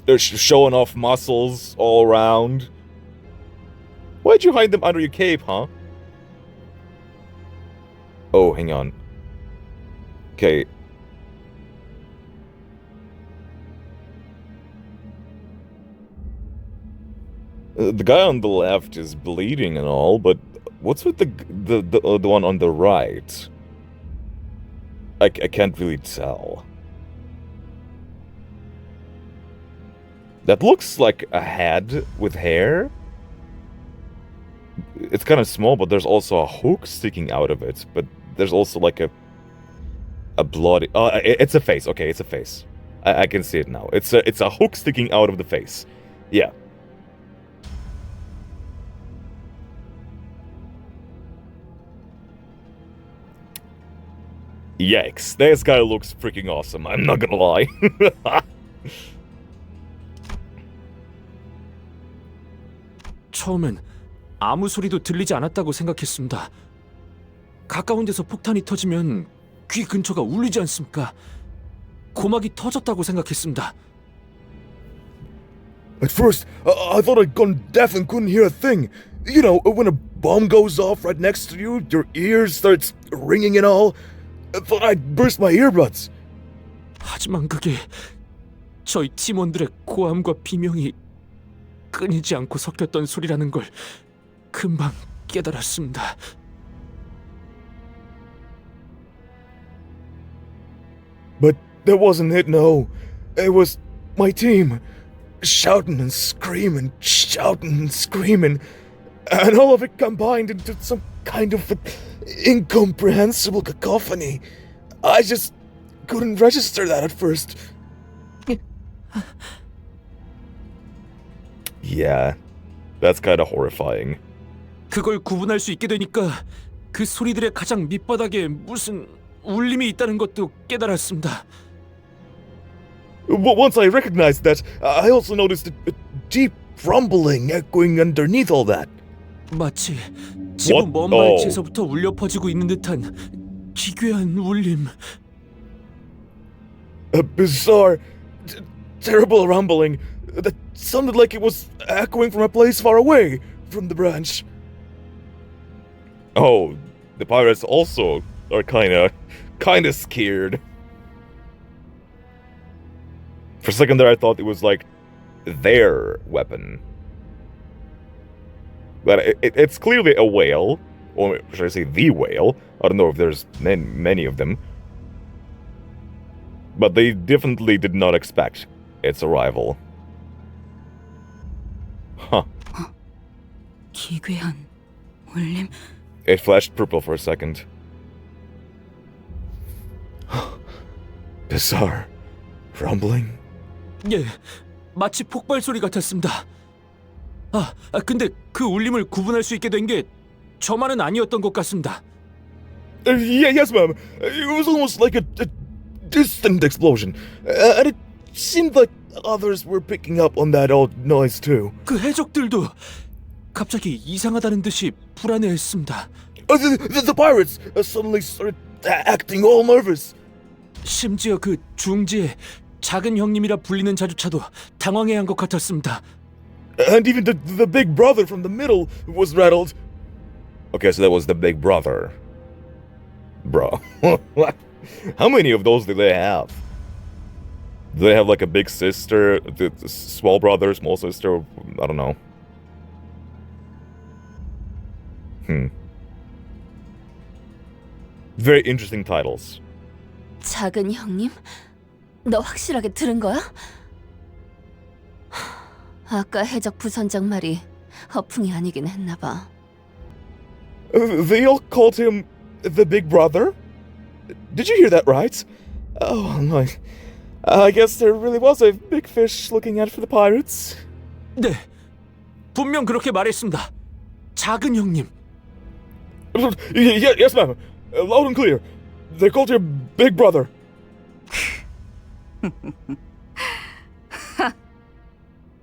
[SPEAKER 9] they're showing off muscles all around. Why'd you hide them under your cape, huh? Oh, hang on. Okay. The guy on the left is bleeding and all, but what's with the one on the right? I can't really tell. That looks like a head with hair. It's kind of small, but there's also a hook sticking out of it. But there's also like a bloody... Oh, it's a face. Okay, it's a face. I can see it now. It's a hook sticking out of the face. Yeah. Yikes. This guy looks freaking awesome. I'm not gonna lie.
[SPEAKER 3] 처음엔 아무 소리도 들리지 않았다고 생각했습니다. 가까운 데서 폭탄이 터지면 귀 근처가 울리지 않습니까? 고막이 터졌다고 생각했습니다.
[SPEAKER 9] At first, I thought I'd gone deaf and couldn't hear a thing. You know, when a bomb goes off right next to you, your ears starts ringing and all. I thought I'd burst my earbuds.
[SPEAKER 3] 하지만 그게 저희 팀원들의 고함과 비명이 끊이지 않고 섞였던 소리라는 걸 금방 깨달았습니다.
[SPEAKER 9] But that wasn't it, no. It was my team. Shouting and screaming, and all of it combined into some kind of incomprehensible cacophony. I just couldn't register that at first. Yeah, that's kind of horrifying.
[SPEAKER 3] 그걸 구분할 수 있게 되니까 그 소리들의 가장 밑바닥에 무슨 울림이 있다는 것도 깨달았습니다.
[SPEAKER 9] Once I recognized that, I also noticed a deep rumbling echoing underneath all that.
[SPEAKER 3] 마치 지구 먼 발치에서부터 울려 퍼지고 있는 듯한 기괴한 울림.
[SPEAKER 9] A bizarre, terrible rumbling that sounded like it was echoing from a place far away from the branch. Oh, the pirates also are kinda scared. For a second there I thought it was like their weapon. But it's clearly a whale, or should I say the whale. I don't know if there's many of them. But they definitely did not expect its arrival. Huh.
[SPEAKER 2] 기괴한 울림.
[SPEAKER 9] It flashed purple for a second. Bizarre rumbling.
[SPEAKER 3] 예, 마치 폭발 소리 같았습니다. 근데 그 울림을 구분할 수 있게 된 게 저만은 아니었던 것 같습니다.
[SPEAKER 9] Yes, ma'am. It was almost like a distant explosion, and it seemed like others were picking up on that odd noise too.
[SPEAKER 3] 그 해적들도 갑자기 이상하다는 듯이 불안해했습니다.
[SPEAKER 9] The pirates suddenly started acting all nervous.
[SPEAKER 3] 심지어 그 중지에 작은 형님이라 불리는 자주차도 당황해한 것 같았습니다.
[SPEAKER 9] And even the big brother from the middle was rattled. Okay, so that was the big brother. Bro. How many of those do they have? Do they have like a big sister, the small brother, small sister? I don't know. Very interesting titles.
[SPEAKER 5] 작은 형님? 너 확실하게 들은 거야? 아까 해적 부선장 말이 허풍이 아니긴 했나 봐.
[SPEAKER 9] They all called him the Big Brother? Did you hear that right? Oh my. I guess there really was a big fish looking out for the pirates.
[SPEAKER 3] 네, 분명 그렇게 말했습니다. 작은 형님.
[SPEAKER 9] Yes, ma'am. Loud and clear. They called him Big Brother.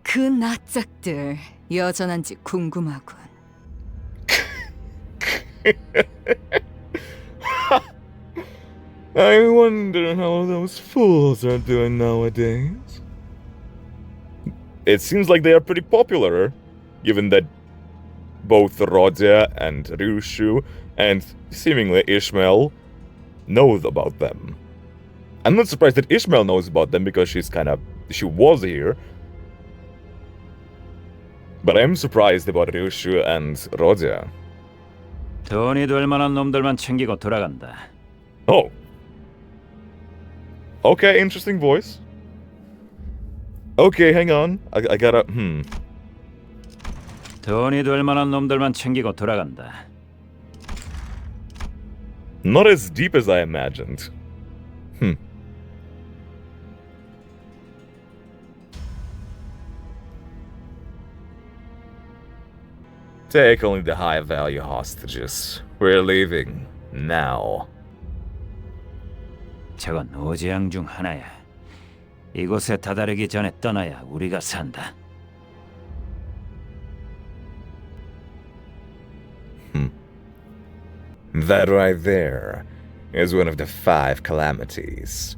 [SPEAKER 2] 그 낯짝들 여전한지 궁금하군.
[SPEAKER 9] I wonder how those fools are doing nowadays. It seems like they are pretty popular, given that both Rodia and Ryushu and seemingly Ishmael know about them. I'm not surprised that Ishmael knows about them because she was here. But I'm surprised about Ryushu and Rodia.
[SPEAKER 8] 돈이 될 만한 놈들만 챙기고 돌아간다.
[SPEAKER 9] Oh. Okay, interesting voice. Okay, hang on. I gotta,
[SPEAKER 8] 돈이 될 만한 놈들만 챙기고 돌아간다.
[SPEAKER 9] Not as deep as I imagined. Take only the high-value hostages. We're leaving now.
[SPEAKER 8] 저건 오재앙 중 하나야. 이곳에 다다르기 전에 떠나야 우리가 산다.
[SPEAKER 9] That right there is one of the 5 calamities.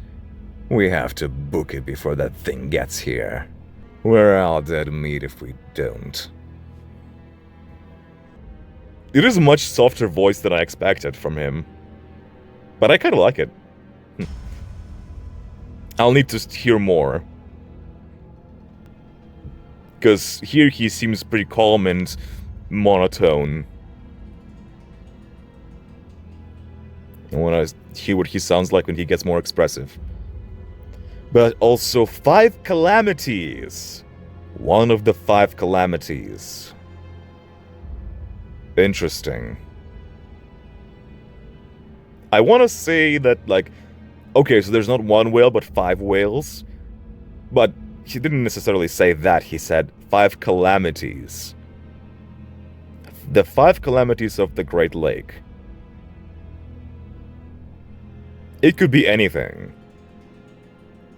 [SPEAKER 9] We have to book it before that thing gets here. We're all dead meat if we don't. It is a much softer voice than I expected from him. But I kinda like it. I'll need to hear more. Because here he seems pretty calm and monotone. I want to hear what he sounds like when he gets more expressive. But also 5 calamities. One of the 5 calamities. Interesting. I want to say that, like, okay, so there's not 1 whale, but 5 whales. But he didn't necessarily say that. He said 5 calamities. The 5 calamities of the Great Lake. It could be anything.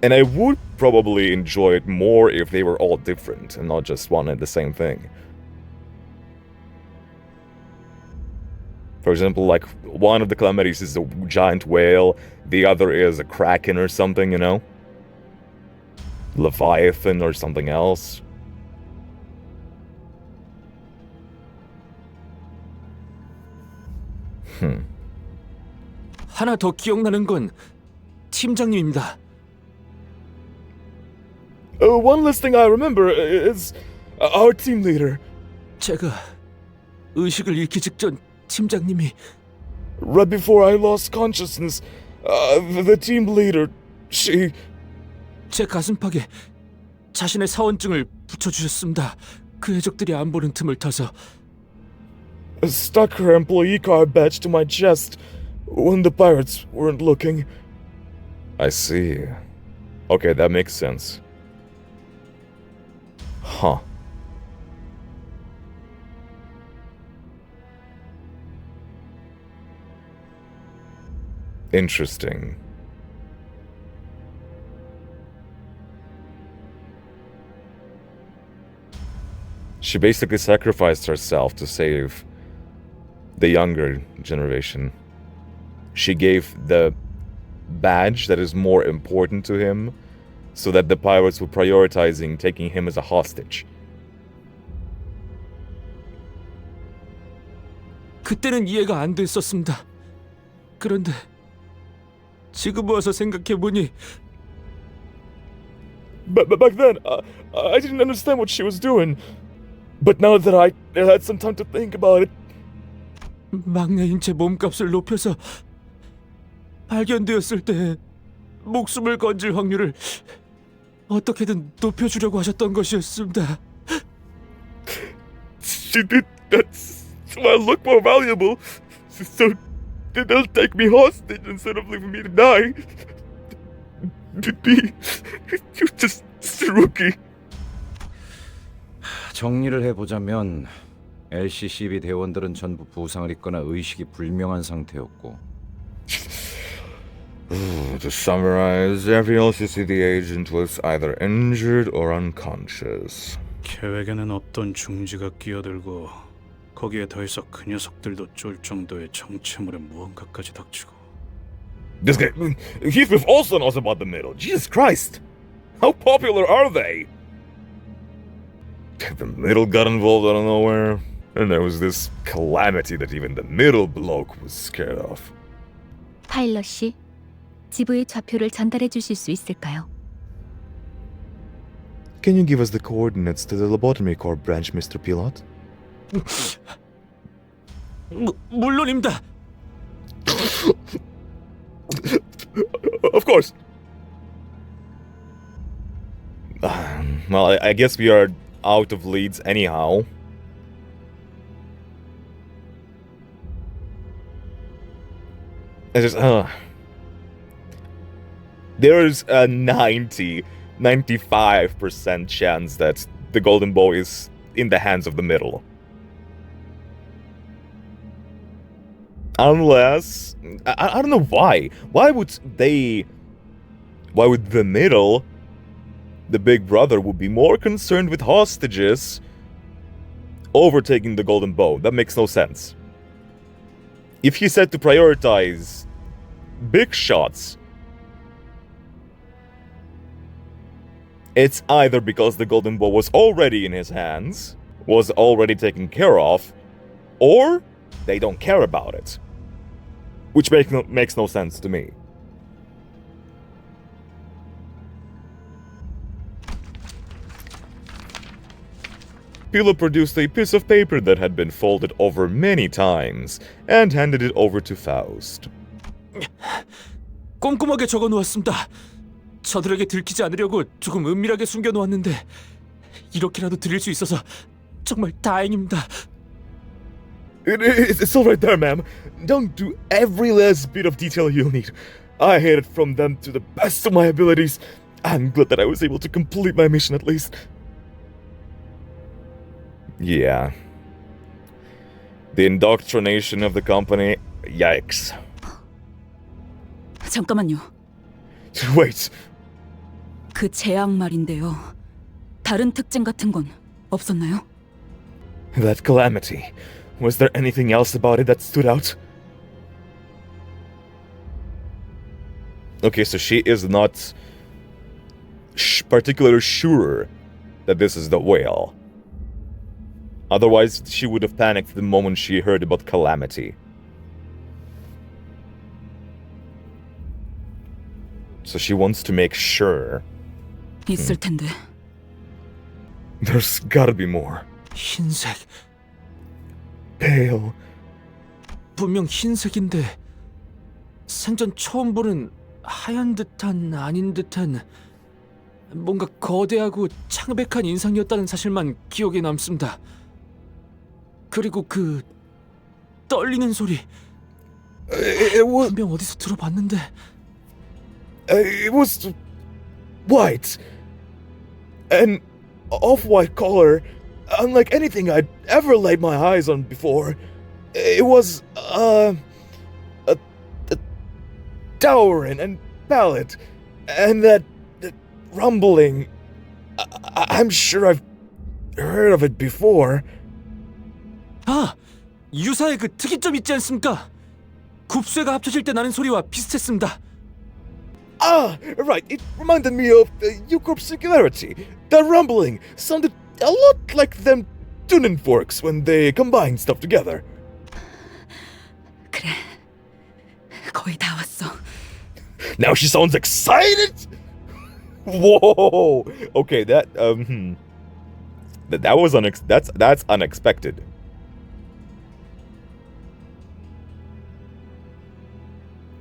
[SPEAKER 9] And I would probably enjoy it more if they were all different and not just one and the same thing. For example, like, one of the calamities is a giant whale, the other is a kraken or something, you know? Leviathan or something else.
[SPEAKER 3] 하나 더 기억나는 건 팀장님입니다.
[SPEAKER 9] One last thing I remember is our team leader.
[SPEAKER 3] 제가 의식을 잃기 직전 팀장님이
[SPEAKER 9] Right before I lost consciousness, the team leader, she...
[SPEAKER 3] 제 가슴팍에 자신의 사원증을 붙여주셨습니다. 그 해적들이 안 보는 틈을 타서
[SPEAKER 9] stuck her employee car badge to my chest when the pirates weren't looking. I see. Okay, that makes sense. Huh. Interesting. She basically sacrificed herself to save the younger generation. She gave the badge that is more important to him so that the pirates were prioritizing taking him as a hostage.
[SPEAKER 3] 그때는 이해가 안 됐었습니다. 그런데 지금 와서 생각해보니
[SPEAKER 9] But back then, I didn't understand what she was doing. But now that I had some time to think about it,
[SPEAKER 3] 막내인 제 몸값을 높여서 발견되었을 때 목숨을 건질 확률을 어떻게든 높여주려고 하셨던 것이었습니다.
[SPEAKER 9] She did that so I look more valuable. So they'll take me hostage instead of leaving me to die. You're just a rookie.
[SPEAKER 8] 정리를 해보자면 LCCB 대원들은 전부 부상을 입거나 의식이 불명한 상태였고
[SPEAKER 9] To summarize, every LCCD agent was either injured or unconscious.
[SPEAKER 6] 계획에는 없던 중지가 끼어들고 거기에 더해서 그 녀석들도 쫄 정도의 정체물에 무언가까지 닥치고
[SPEAKER 9] This guy, Heathcliff also knows about the middle. Jesus Christ! How popular are they? The middle got involved out of nowhere, and there was this calamity that even the middle bloke was scared of.
[SPEAKER 5] 파일럿 씨, 지부의 좌표를 전달해 주실 수 있을까요?
[SPEAKER 1] Can you give us the coordinates to the lobotomy core branch, Mr. Pilot?
[SPEAKER 3] 물론입니다.
[SPEAKER 9] Of course.
[SPEAKER 1] Well, I guess we are out of leads anyhow. It's just, there's a 95% chance that the golden bow is in the hands of the middle. Unless I don't know why. Why would the middle, the big brother, would be more concerned with hostages overtaking the golden bow? That makes no sense. If he said to prioritize big shots, it's either because the golden bow was already in his hands, was already taken care of, or they don't care about it. Which makes no sense to me. Pilo produced a piece of paper that had been folded over many times and handed it over to Faust.
[SPEAKER 3] 꼼꼼하게 적어놓았습니다. 저들에게 들키지 않으려고 조금 은밀하게 숨겨놓았는데 이렇게라도 드릴 수 있어서 정말 다행입니다.
[SPEAKER 9] It's all right there, ma'am. Don't do every last bit of detail you'll need. I hid it from them to the best of my abilities. I'm glad that I was able to complete my mission at least. Yeah. The indoctrination of the company. Yikes.
[SPEAKER 2] 잠깐만요.
[SPEAKER 9] Wait.
[SPEAKER 2] 그 제약 말인데요. 다른 특징 같은 건 없었나요?
[SPEAKER 9] That calamity. Was there anything else about it that stood out? Okay, so she is not particularly sure that this is the whale. Otherwise, she would have panicked the moment she heard about Calamity. So she wants to make sure.
[SPEAKER 2] 있을 텐데.
[SPEAKER 9] There's gotta be more.
[SPEAKER 3] 흰색.
[SPEAKER 9] Pale.
[SPEAKER 3] 분명 흰색인데 생전 처음 보는 하얀 듯한 아닌 듯한 뭔가 거대하고 창백한 인상이었다는 사실만 기억에 남습니다. 그리고 그 떨리는 소리 분명 어디서 들어봤는데
[SPEAKER 9] It was white. An off-white color, unlike anything I'd ever laid my eyes on before. It was, towering and pallid, and that rumbling. I'm sure I've heard of it before.
[SPEAKER 3] 아! 유사의 그 특이점 있지 않습니까? 굽쇠가 합쳐질 때 나는 소리와 비슷했습니다.
[SPEAKER 9] Ah, right. It reminded me of the Eucorp singularity. That rumbling sounded a lot like them tuning forks when they combine stuff together.
[SPEAKER 2] 그래. 거의 다 왔어.
[SPEAKER 9] Now she sounds excited. Whoa. Okay, that that was that's unexpected.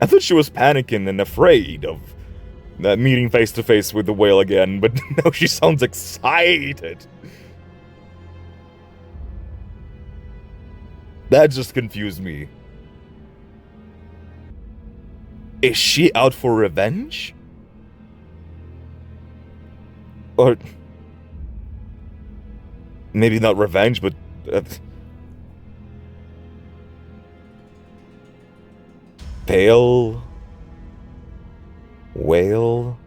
[SPEAKER 9] I thought she was panicking and afraid of meeting face to face with the whale again, but no, she sounds excited. That just confused me. Is she out for revenge? Or maybe not revenge, but pale whale.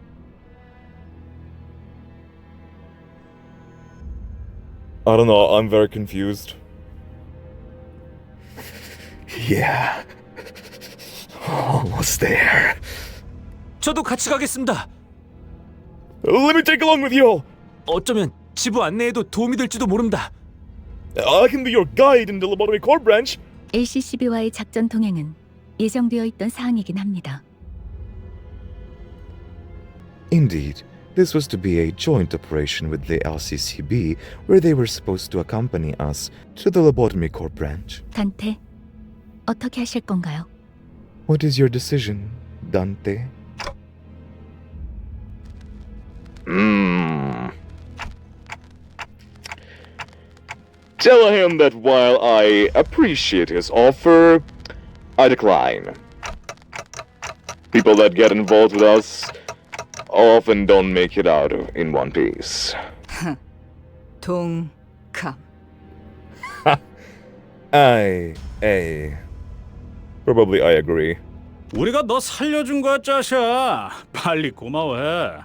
[SPEAKER 9] I don't know, I'm very confused. Yeah. Almost there.
[SPEAKER 3] 저도 같이 가겠습니다.
[SPEAKER 9] Let me take along with you.
[SPEAKER 3] 어쩌면 지부 안내에도 도움이 될지도 모릅니다.
[SPEAKER 9] I can be your guide in the laboratory core branch.
[SPEAKER 5] LCCB와의 작전 동행은 예정되어 있던 사항이긴 합니다.
[SPEAKER 1] Indeed, this was to be a joint operation with the LCCB, where they were supposed to accompany us to the lobotomy core branch.
[SPEAKER 5] 단테, 어떻게 하실 건가요?
[SPEAKER 1] What is your decision, Dante?
[SPEAKER 9] Tell him that while I appreciate his offer, I decline. People that get involved with us often don't make it out in one piece.
[SPEAKER 2] 동감.
[SPEAKER 9] Probably I agree.
[SPEAKER 6] 우리가 너 살려준 거야, 짜샤. 빨리 고마워해.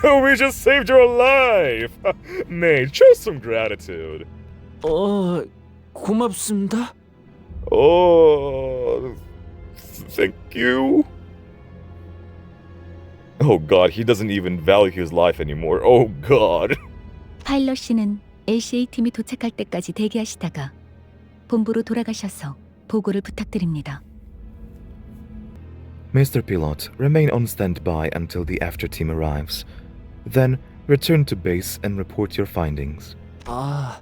[SPEAKER 9] We just saved your life! Nate, show some gratitude.
[SPEAKER 3] 고맙습니다.
[SPEAKER 9] Oh, thank you. Oh god, he doesn't even value his life anymore. Oh god.
[SPEAKER 5] 파일럿 씨는 LCA 팀이 도착할 때까지 대기하시다가 본부로 돌아가셔서 보고를 부탁드립니다.
[SPEAKER 1] Mr. Pilot, remain on standby until the after team arrives. Then return to base and report your findings.
[SPEAKER 3] 아,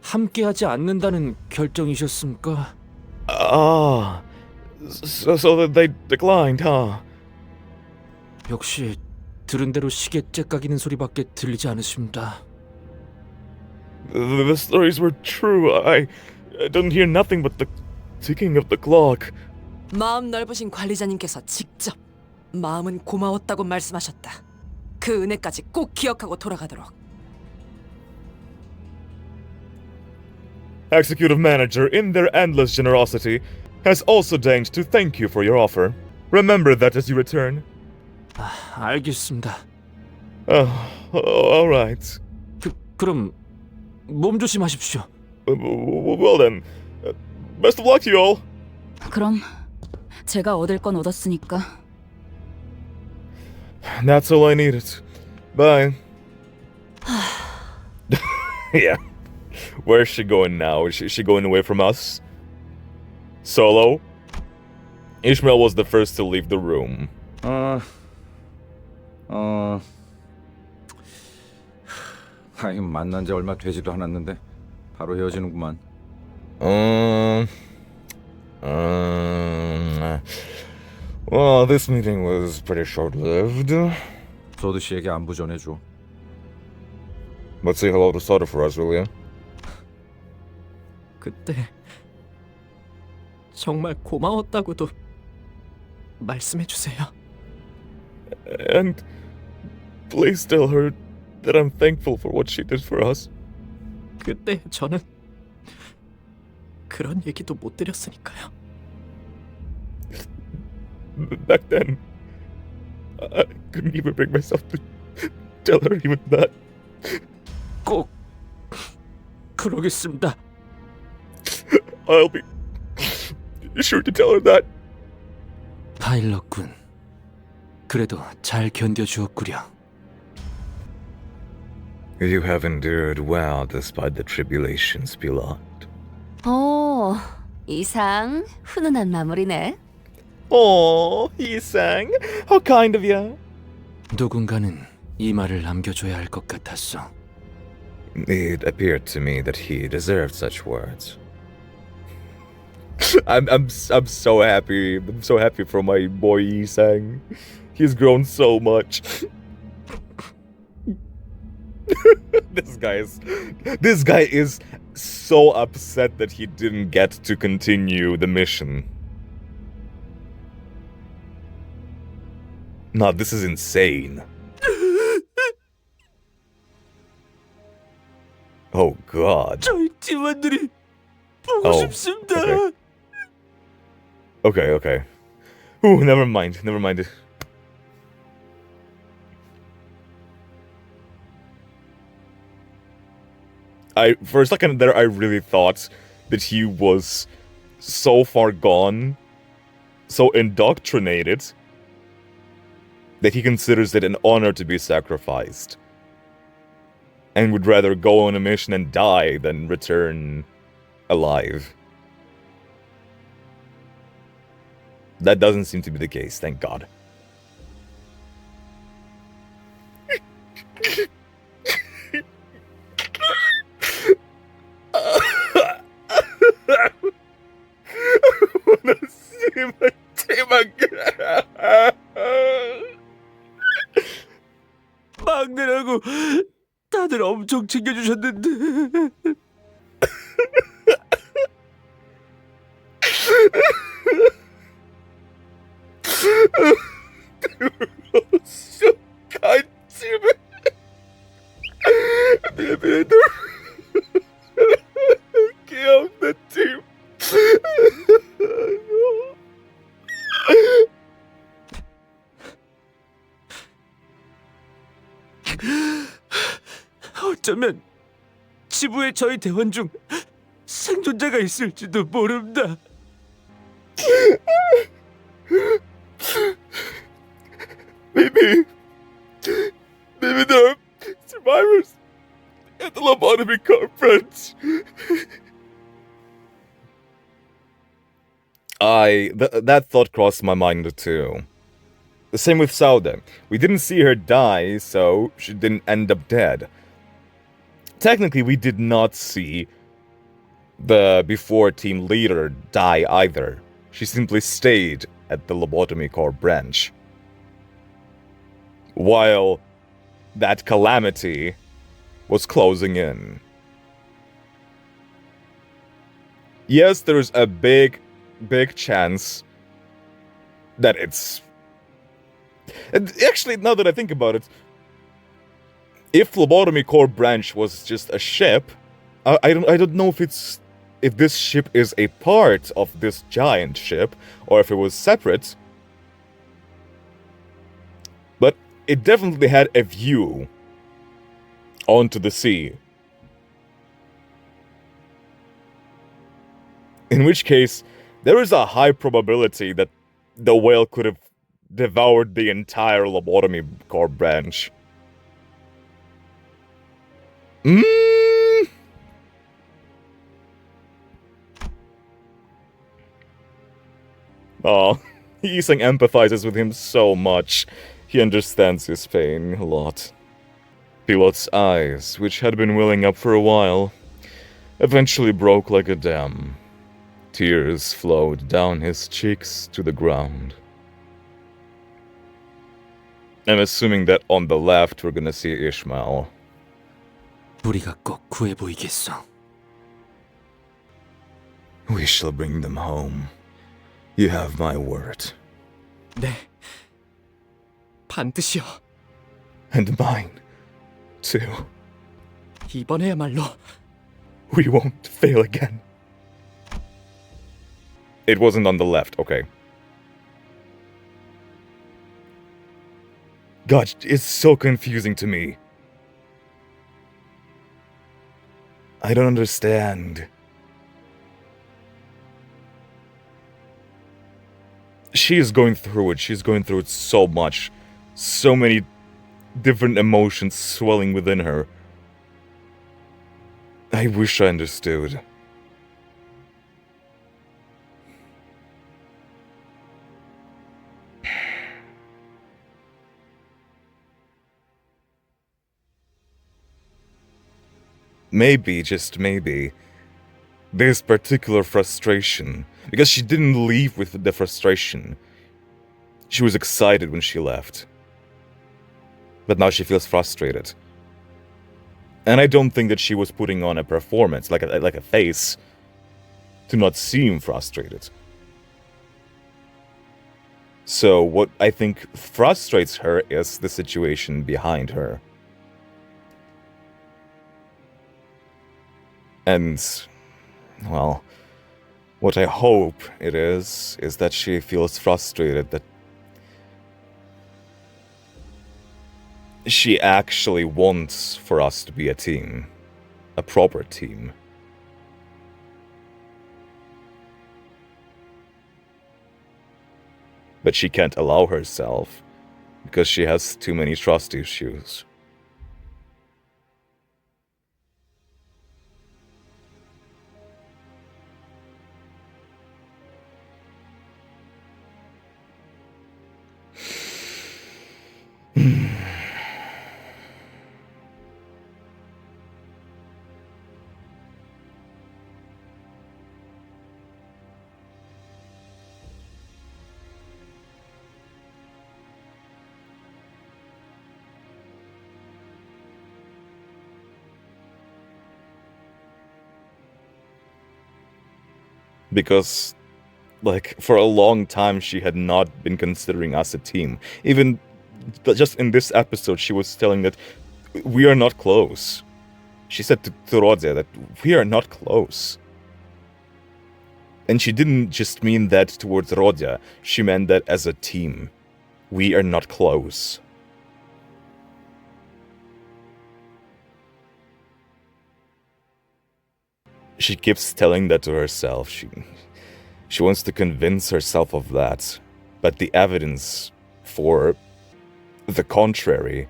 [SPEAKER 3] 함께하지 않는다는 결정이셨습니까?
[SPEAKER 9] Ah, so that they declined, huh?
[SPEAKER 3] 역시 들은 대로 시계 째깍이는 소리밖에 들리지 않으십니다.
[SPEAKER 9] The stories were true. I don't hear nothing but the ticking of the clock.
[SPEAKER 7] 마음 넓으신 관리자님께서 직접 마음은 고마웠다고 말씀하셨다. 그 은혜까지 꼭 기억하고 돌아가도록.
[SPEAKER 9] Executive Manager, in their endless generosity, has also deigned to thank you for your offer. Remember that as you return.
[SPEAKER 3] 알겠습니다.
[SPEAKER 9] All right.
[SPEAKER 3] 그럼 몸 조심하십시오.
[SPEAKER 9] Well then, best of luck to you all.
[SPEAKER 2] 그럼 제가 얻을 건 얻었으니까.
[SPEAKER 9] That's all I needed. Bye. Yeah. Where's she going now? Is she going away from us? Solo? Ishmael was the first to leave the room.
[SPEAKER 8] 아이 만난 지 얼마 되지도 않았는데 바로 헤어지는구만.
[SPEAKER 9] Well, this meeting was pretty short-lived.
[SPEAKER 8] 소드 씨에게 안부 전해줘.
[SPEAKER 9] But say hello to Soda for us, will you?
[SPEAKER 7] 그때 정말 고마웠다고도 말씀해 주세요.
[SPEAKER 9] And please tell her that I'm thankful for what she did for us.
[SPEAKER 7] 그때 저는 그런 얘기도 못 드렸으니까요.
[SPEAKER 9] Back then, I couldn't even bring myself to tell her even that.
[SPEAKER 3] 꼭 그러겠습니다.
[SPEAKER 9] I'll be sure to tell her that.
[SPEAKER 3] 파일럿군. 그래도 잘 견뎌주었구려.
[SPEAKER 1] You have endured well despite the tribulations, Pilot.
[SPEAKER 5] 오, 이상 훈훈한 마무리네.
[SPEAKER 9] Oh, Yi-sang, how kind of you.
[SPEAKER 3] 누군가는 이 말을 남겨줘야 할 것 같았어.
[SPEAKER 1] It appeared to me that he deserved such words.
[SPEAKER 9] I'm so happy. I'm so happy for my boy Yi-sang. He's grown so much. This guy is so upset that he didn't get to continue the mission. No, this is insane. Oh god.
[SPEAKER 3] 저희 팀원들이 보고
[SPEAKER 9] Oh,
[SPEAKER 3] 싶습니다.
[SPEAKER 9] Okay. Ooh, never mind. For a second there, I really thought that he was so far gone, so indoctrinated, that he considers it an honor to be sacrificed, and would rather go on a mission and die than return alive. That doesn't seem to be the case, thank God. I wanna see my team again.
[SPEAKER 3] 막내라고 다들 엄청 챙겨주셨는데.
[SPEAKER 9] So kind to me. Maybe kill the team.
[SPEAKER 3] 어쩌면 지부의 저희 대원 중 생존자가 있을지도 모릅니다.
[SPEAKER 9] Maybe there are survivors at the lobotomy conference. That thought crossed my mind too. The same with Saude. We didn't see her die, so she didn't end up dead. Technically, we did not see the before team leader die either. She simply stayed at the lobotomy core branch. While that calamity was closing in. Yes, there's a big chance that it's... And actually, now that I think about it, if lobotomy core branch was just a ship, I don't know if this ship is a part of this giant ship or if it was separate. But it definitely had a view onto the sea. In which case, there is a high probability that the whale could have devoured the entire lobotomy core branch. Oh, Yiseng empathizes with him so much. He understands his pain a lot. Pilot's eyes, which had been welling up for a while, eventually broke like a dam. Tears flowed down his cheeks to the ground. I'm assuming that on the left we're gonna see Ishmael.
[SPEAKER 3] 우리가 꼭 구해 보이겠어.
[SPEAKER 9] We shall bring them home. You have my word.
[SPEAKER 3] 네. 반드시요.
[SPEAKER 9] And mine, too.
[SPEAKER 3] 이번에야말로
[SPEAKER 9] We won't fail again. It wasn't on the left, okay. God, it's so confusing to me. I don't understand. She is going through it. She's going through it so much. So many different emotions swelling within her. I wish I understood. Maybe, just maybe, this particular frustration, because she didn't leave with the frustration.
[SPEAKER 1] She was excited when she left. But now she feels frustrated. And I don't think that she was putting on a performance, like a face, to not seem frustrated. So what I think frustrates her is the situation behind her. And, well, what I hope it is that she feels frustrated that she actually wants for us to be a team. A proper team. But she can't allow herself because she has too many trust issues. Because, like, for a long time she had not been considering us a team. Even just in this episode, she was telling that we are not close. She said to Rodzia that we are not close. And she didn't just mean that towards Rodzia, she meant that as a team. We are not close. She keeps telling that to herself. She wants to convince herself of that. But the evidence for the contrary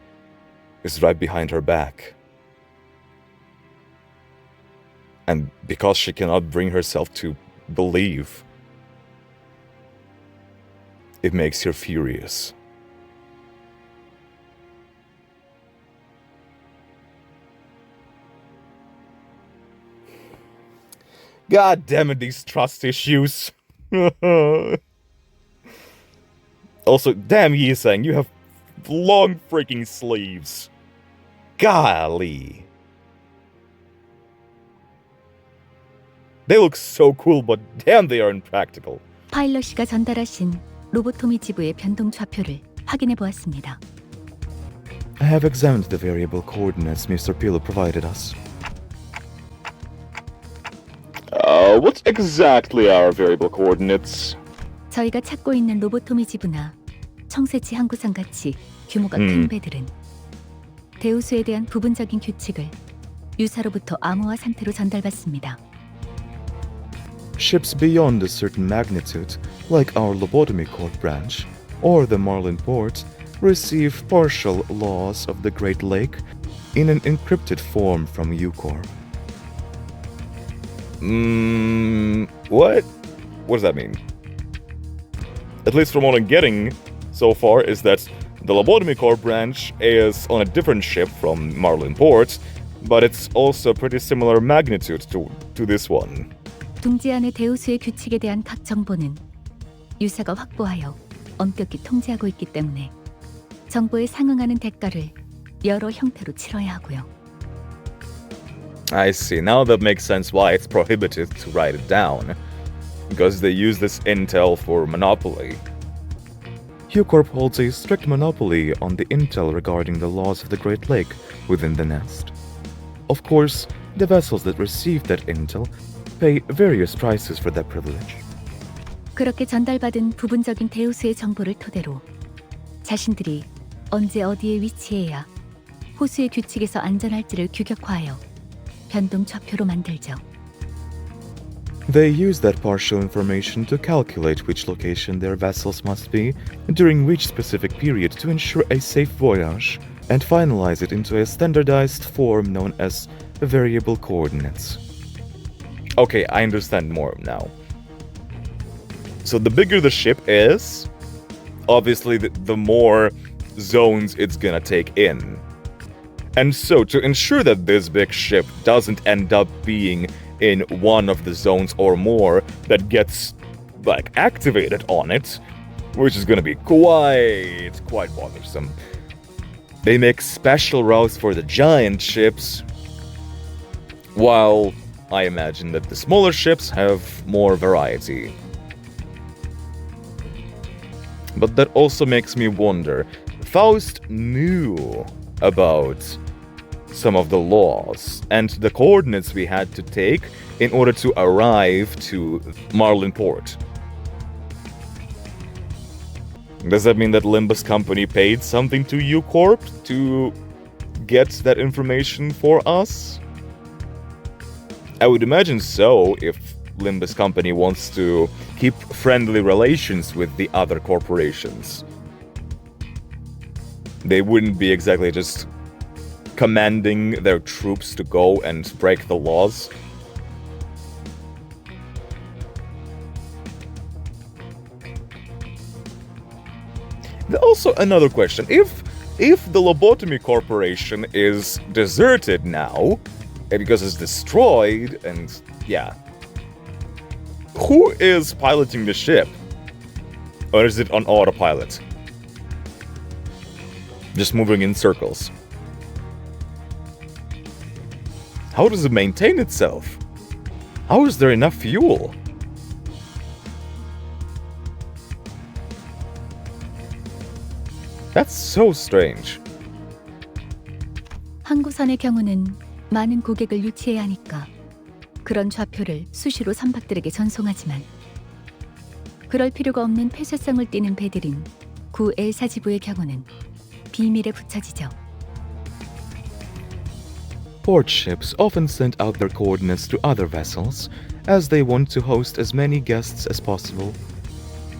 [SPEAKER 1] is right behind her back. And because she cannot bring herself to believe, it makes her furious. God damn it, these trust issues. Also, damn Yisang, you have long freaking sleeves. Golly. They look so cool, but damn they are impractical.
[SPEAKER 10] 파일럿이가 전달하신 로보토미 지부의 변동 좌표를 확인해 보았습니다.
[SPEAKER 1] I have examined the variable coordinates Mr. Pilo provided us. What exactly are variable coordinates?
[SPEAKER 10] 저희가 찾고 있는 로보토미 지부나 청새치 항구상 같이 규모가 큰 배들은 대우수에 대한 부분적인 규칙을 유사로부터 암호화 상태로 전달받습니다.
[SPEAKER 1] Ships beyond a certain magnitude, like our lobotomy core branch, or the Marlin port, receive partial laws of the Great Lake in an encrypted form from UCorp. What? What does that mean? At least from what I'm getting so far is that the lobotomy core branch is on a different ship from Marlin port, but it's also pretty similar magnitude to this one.
[SPEAKER 10] 둥지안의 대우수의 규칙에 대한 각 정보는 유사가 확보하여 엄격히 통제하고 있기 때문에 정보에 상응하는 대가를 여러 형태로 치러야 하고요.
[SPEAKER 1] I see. Now that makes sense why it's prohibited to write it down. Because they use this intel for monopoly. UCorp holds a strict monopoly on the intel regarding the laws of the Great Lake within the nest. Of course, the vessels that receive that intel pay various prices for that privilege.
[SPEAKER 10] 그렇게 전달받은 부분적인 대우수의 정보를 토대로 자신들이 언제 어디에 위치해야 호수의 규칙에서 안전할지를 규격화하여 변동 좌표로 만들죠.
[SPEAKER 1] They use that partial information to calculate which location their vessels must be during which specific period to ensure a safe voyage and finalize it into a standardized form known as variable coordinates. Okay, I understand more now. So the bigger the ship is, obviously the more zones it's gonna take in. And so to ensure that this big ship doesn't end up being in one of the zones or more that gets, like, activated on it, which is gonna be quite bothersome. They make special routes for the giant ships, while I imagine that the smaller ships have more variety. But that also makes me wonder, Faust knew about some of the laws and the coordinates we had to take in order to arrive to Marlin Port. Does that mean that Limbus Company paid something to U-Corp to get that information for us? I would imagine so, if Limbus Company wants to keep friendly relations with the other corporations. They wouldn't be exactly just commanding their troops to go and break the laws. Also, another question. If the Lobotomy Corporation is deserted now, because it's destroyed, and yeah, who is piloting the ship? Or is it on autopilot? Just moving in circles. How does it maintain itself? How is there enough fuel? That's so strange.
[SPEAKER 10] 항구선의 경우는 많은 고객을 유치해야 하니까 그런 좌표를 수시로 선박들에게 전송하지만 그럴 필요가 없는 폐쇄성을 띠는 배들인 구 엘사지부의 경우는 비밀에 붙여지죠.
[SPEAKER 1] Port ships often send out their coordinates to other vessels, as they want to host as many guests as possible.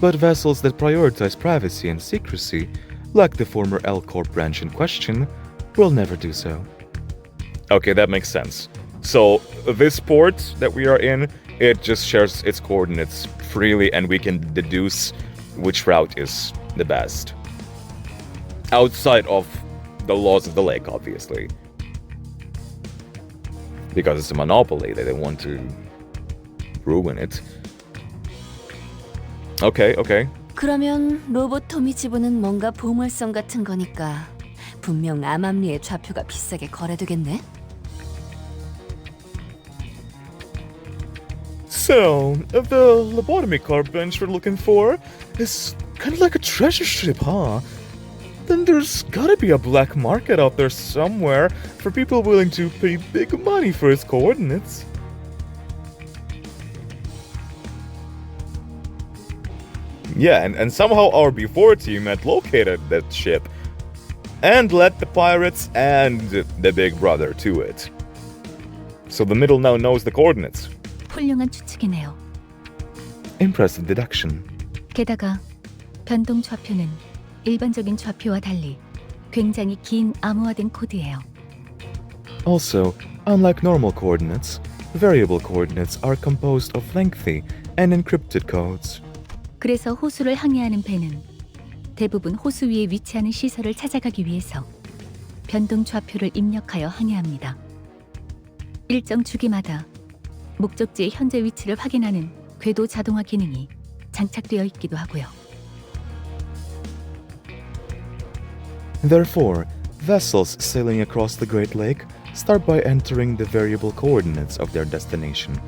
[SPEAKER 1] But vessels that prioritize privacy and secrecy, like the former L Corp branch in question, will never do so. Okay, that makes sense. So, this port that we are in, it just shares its coordinates freely, and we can deduce which route is the best. Outside of the laws of the lake, obviously. Because it's a monopoly, they don't want to ruin it. Okay.
[SPEAKER 5] 그러면 로보토미 지부는 뭔가 보물성 같은 거니까 분명 암암리의 좌표가 비싸게 거래되겠네?
[SPEAKER 1] So, the lobotomy car bench we're looking for is kind of like a treasure ship, huh? Then there's gotta be a black market out there somewhere for people willing to pay big money for its coordinates. Yeah, and somehow our B4 team had located that ship and led the pirates and the big brother to it. So the middle now knows the coordinates.
[SPEAKER 10] 훌륭한 추측이네요.
[SPEAKER 1] Impressive deduction.
[SPEAKER 10] 게다가 변동 좌표는 일반적인 좌표와 달리 굉장히 긴 암호화된 코드예요.
[SPEAKER 1] Also, unlike normal coordinates, variable coordinates are composed of lengthy and encrypted codes.
[SPEAKER 10] 그래서 호수를 항해하는 배는 대부분 호수 위에 위치하는 시설을 찾아가기 위해서 변동 좌표를 입력하여 항해합니다. 일정 주기마다 목적지의 현재 위치를 확인하는 궤도 자동화 기능이 장착되어 있기도 하고요.
[SPEAKER 1] Therefore, vessels sailing across the Great Lake start by entering the variable coordinates of their destination.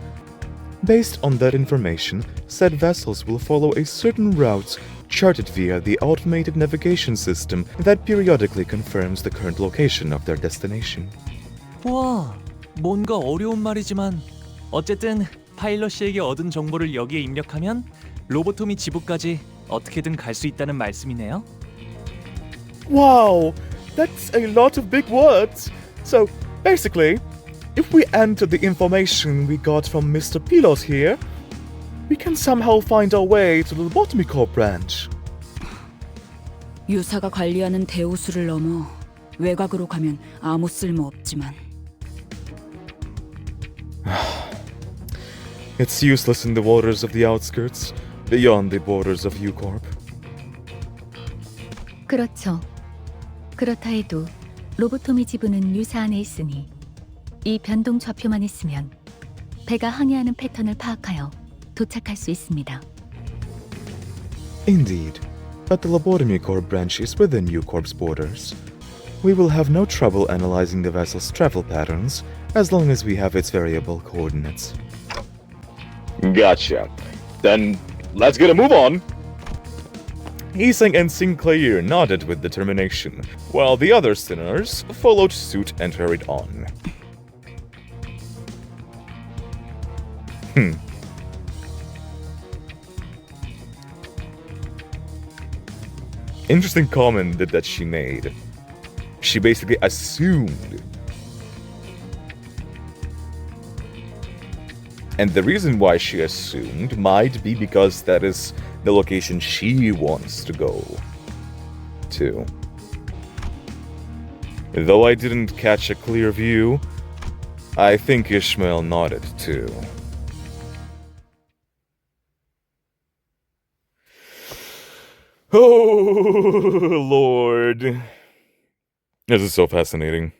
[SPEAKER 1] Based on that information, said vessels will follow a certain route charted via the automated navigation system that periodically confirms the current location of their destination.
[SPEAKER 11] 와, 뭔가 어려운 말이지만 어쨌든 파일럿 씨에게 얻은 정보를 여기에 입력하면 로보토미 지부까지 어떻게든 갈 수 있다는 말씀이네요.
[SPEAKER 1] Wow, that's a lot of big words. So, basically, if we enter the information we got from Mr. Pilos here, we can somehow find our way to the Lobotomy Corp branch.
[SPEAKER 2] 유사가 관리하는 대우수를 넘어 외곽으로 가면 아무 쓸모 없지만.
[SPEAKER 1] It's useless in the waters of the outskirts, beyond the borders of U-Corp.
[SPEAKER 10] 그렇죠. 그렇다 해도 로보토미 지부는 유사 안에 있으니 이 변동 좌표만 있으면 배가 항해하는 패턴을 파악하여 도착할 수 있습니다.
[SPEAKER 1] Indeed,
[SPEAKER 9] but the Lobotomy Corps branch is within U-Corp's borders. We will have no trouble analyzing the vessel's travel patterns as long as we have its variable coordinates.
[SPEAKER 1] Gotcha. Then let's get a move on. Heesang and Sinclair nodded with determination, while the other sinners followed suit and hurried on. Interesting comment that she made. She basically assumed. And the reason why she assumed might be because that is the location she wants to go to. Though I didn't catch a clear view, I think Ishmael nodded too. Oh, Lord. This is so fascinating.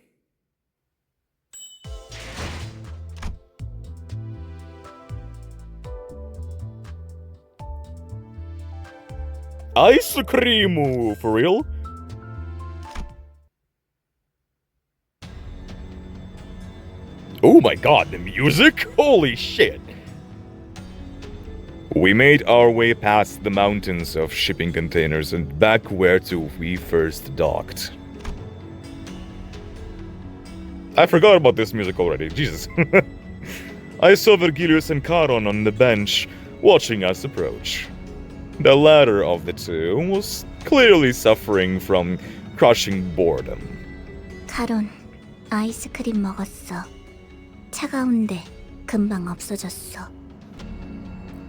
[SPEAKER 1] Ice cream, for real? Oh my god, the music? Holy shit! We made our way past the mountains of shipping containers and back where we first docked. I forgot about this music already, Jesus. I saw Virgilius and Charon on the bench, watching us approach. The latter of the two was clearly suffering from crushing boredom.
[SPEAKER 5] 카론, 아이스크림 먹었어. 차가운데 금방 없어졌어.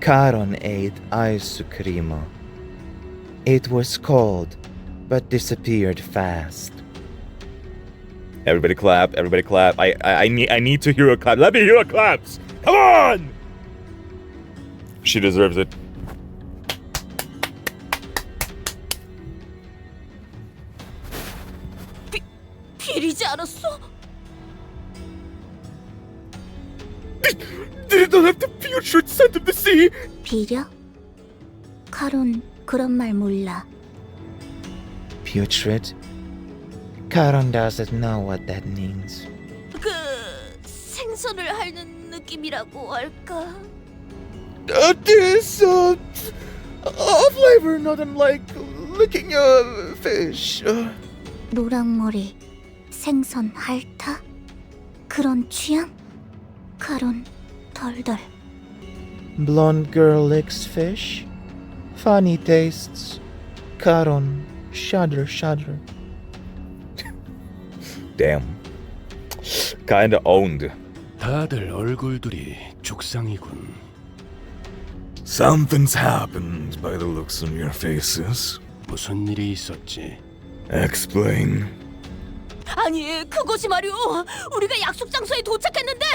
[SPEAKER 12] Charon ate ice cream. It was cold, but disappeared fast.
[SPEAKER 1] Everybody clap, everybody clap. I need to hear a clap. Let me hear a claps! Come on! She deserves it.
[SPEAKER 5] 비리지 않았어?
[SPEAKER 9] Did it not have the putrid scent of the sea?
[SPEAKER 5] 비려? 카론 그런 말 몰라.
[SPEAKER 12] Putrid? Charon doesn't know what that means.
[SPEAKER 5] 그 생선을 핥는 느낌이라고 할까?
[SPEAKER 9] This, flavor not unlike licking a fish.
[SPEAKER 5] 노랑머리 생선 핥아? 그런 취향? 카론 덜덜.
[SPEAKER 12] Blonde girl licks fish? Funny tastes. Charon, shudder, shudder.
[SPEAKER 1] Damn. Kinda owned.
[SPEAKER 6] 다들 얼굴들이 죽상이군.
[SPEAKER 9] Something's happened by the looks on your faces.
[SPEAKER 6] 무슨 일이 있었지?
[SPEAKER 9] Explain.
[SPEAKER 5] 아니 그것이 말이오. 우리가 약속 장소에 도착했는데.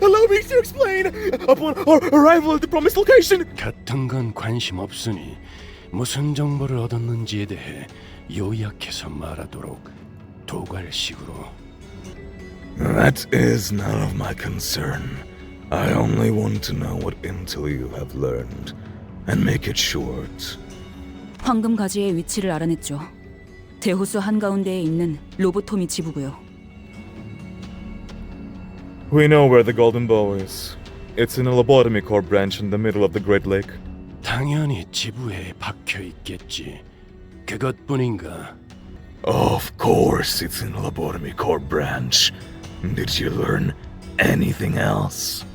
[SPEAKER 9] Allow me to explain. Upon our arrival at the promised location.
[SPEAKER 6] 같은 건 관심 없으니 무슨 정보를 얻었는지에 대해 요약해서 말하도록 도괄식으로.
[SPEAKER 9] That is none of my concern. I only want to know what intel you have learned, and make it short.
[SPEAKER 2] 황금 가지의 위치를 알아냈죠. 대호수 한가운데에 있는 로보토미 지부고요.
[SPEAKER 9] We know where the Golden Bow is. It's in a lobotomy core branch in the middle of the Great Lake.
[SPEAKER 6] 당연히 지부에 박혀 있겠지. 그것뿐인가?
[SPEAKER 9] Of course it's in a lobotomy core branch. Did you learn anything else?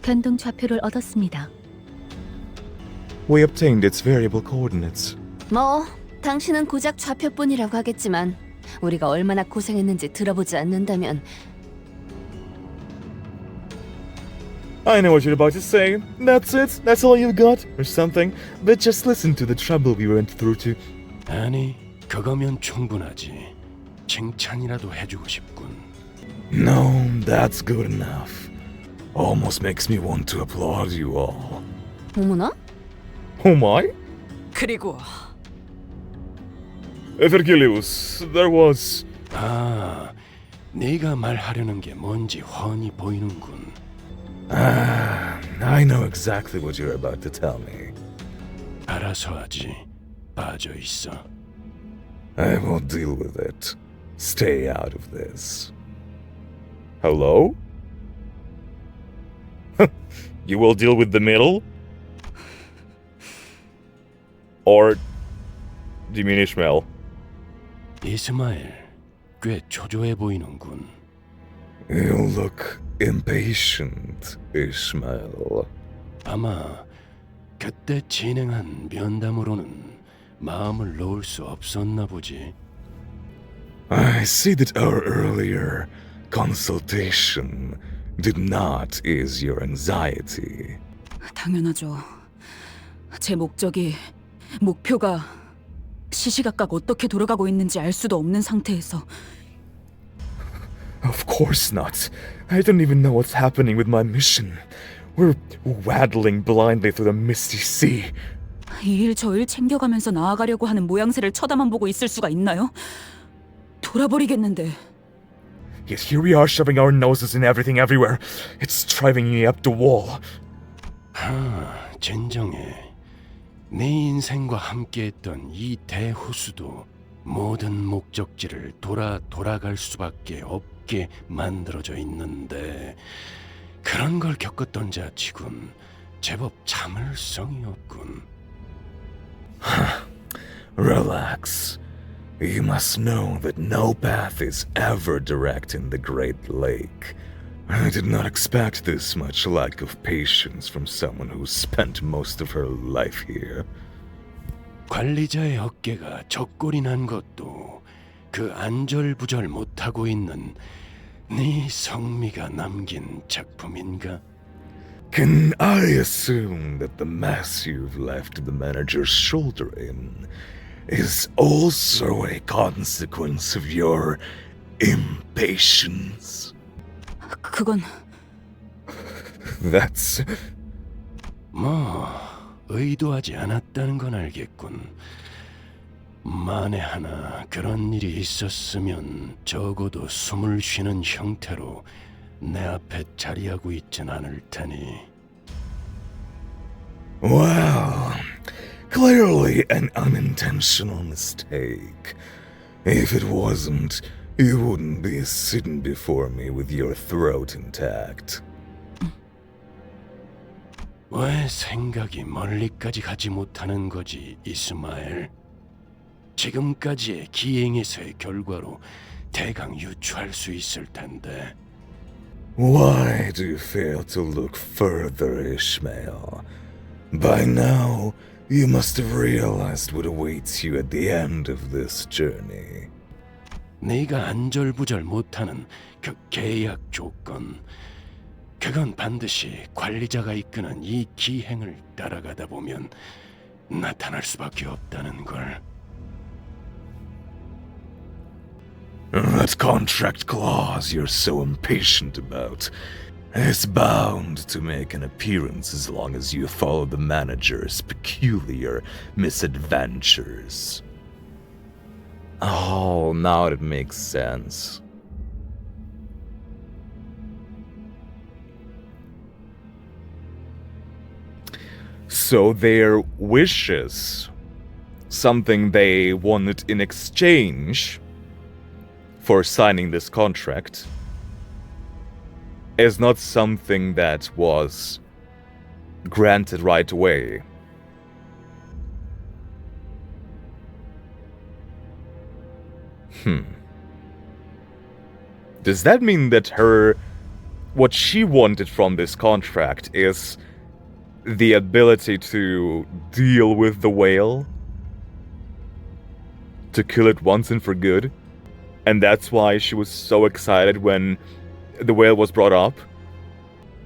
[SPEAKER 10] 변동 좌표를 얻었습니다.
[SPEAKER 9] We obtained its variable coordinates.
[SPEAKER 5] 뭐 당신은 고작 좌표뿐이라고 하겠지만 우리가 얼마나 고생했는지 들어보지 않는다면.
[SPEAKER 9] I know what you're about to say. That's it? That's all you got? Or something? But just listen to the trouble we went through to...
[SPEAKER 6] 아니, 그거면 충분하지. 칭찬이라도 해주고 싶군.
[SPEAKER 9] No, that's good enough. Almost makes me want to applaud you all.
[SPEAKER 5] 어머나?
[SPEAKER 1] Oh my?
[SPEAKER 7] 그리고
[SPEAKER 9] Virgilius, there was...
[SPEAKER 6] 아, 네가 말하려는 게 뭔지 훤히 보이는군.
[SPEAKER 9] I know exactly what you're about to tell me.
[SPEAKER 13] 알아서 하지. 빠져 있어.
[SPEAKER 9] I will deal with it. Stay out of this. Hello? You will deal with the middle? Or do you mean Ishmael?
[SPEAKER 13] 이스마엘, 꽤 초조해 보이는군.
[SPEAKER 9] You look impatient, Ishmael.
[SPEAKER 13] 아마 그때 진행한 면담으로는 마음을 놓을 수 없었나 보지.
[SPEAKER 9] I see that our earlier consultation did not ease your anxiety.
[SPEAKER 2] 당연하죠. 제 목표가 시시각각 어떻게 돌아가고 있는지 알 수도 없는 상태에서.
[SPEAKER 9] Of course not. I don't even know what's happening with my mission. We're waddling blindly through the misty sea.
[SPEAKER 2] 이 일 저 일 챙겨가면서 나아가려고 하는 모양새를 쳐다만 보고 있을 수가 있나요? 돌아버리겠는데.
[SPEAKER 9] Yet here we are shoving our noses in everything everywhere. It's driving me up the wall.
[SPEAKER 13] 진정해. 내 인생과 함께했던 이 대호수도 모든 목적지를 돌아갈 수밖에 없게 만들어져 있는데 그런 걸 겪었던 자치군 제법 참을성이 없군.
[SPEAKER 9] Relax. You must know that no path is ever direct in the Great Lake. I did not expect this much lack of patience from someone who spent most of her life here.
[SPEAKER 13] 관리자의 어깨가 적골이 난 것도 그 안절부절 못하고 있는 네 성미가 남긴 작품인가?
[SPEAKER 9] Can I assume that the mess you've left the manager's shoulder in is also a consequence of your impatience?
[SPEAKER 2] 그건...
[SPEAKER 9] That's...
[SPEAKER 13] 의도하지 않았다는 건 알겠군. 만에 하나 그런 일이 있었으면 적어도 숨을 쉬는 형태로 내 앞에 자리하고 있진 않을 테니.
[SPEAKER 9] Well, clearly an unintentional mistake. If it wasn't, you wouldn't be sitting before me with your throat intact.
[SPEAKER 13] 왜 생각이 멀리까지 가지 못하는 거지, 이스마엘? 지금까지의 기행에서의 결과로 대강 유추할 수 있을 텐데.
[SPEAKER 9] Why do you fail to look further, Ishmael? By now, you must have realized what awaits you at the end of this journey.
[SPEAKER 13] 네가 안절부절 못하는 그 계약 조건, 그건 반드시 관리자가 이끄는 이 기행을 따라가다 보면 나타날 수밖에 없다는 걸.
[SPEAKER 9] That contract clause you're so impatient about is bound to make an appearance as long as you follow the manager's peculiar misadventures. Oh, now it makes sense. So their wishes, something they wanted in exchange for signing this contract, is not something that was granted right away. Does that mean that what she wanted from this contract is the ability to deal with the whale? To kill it once and for good? And that's why she was so excited when the whale was brought up?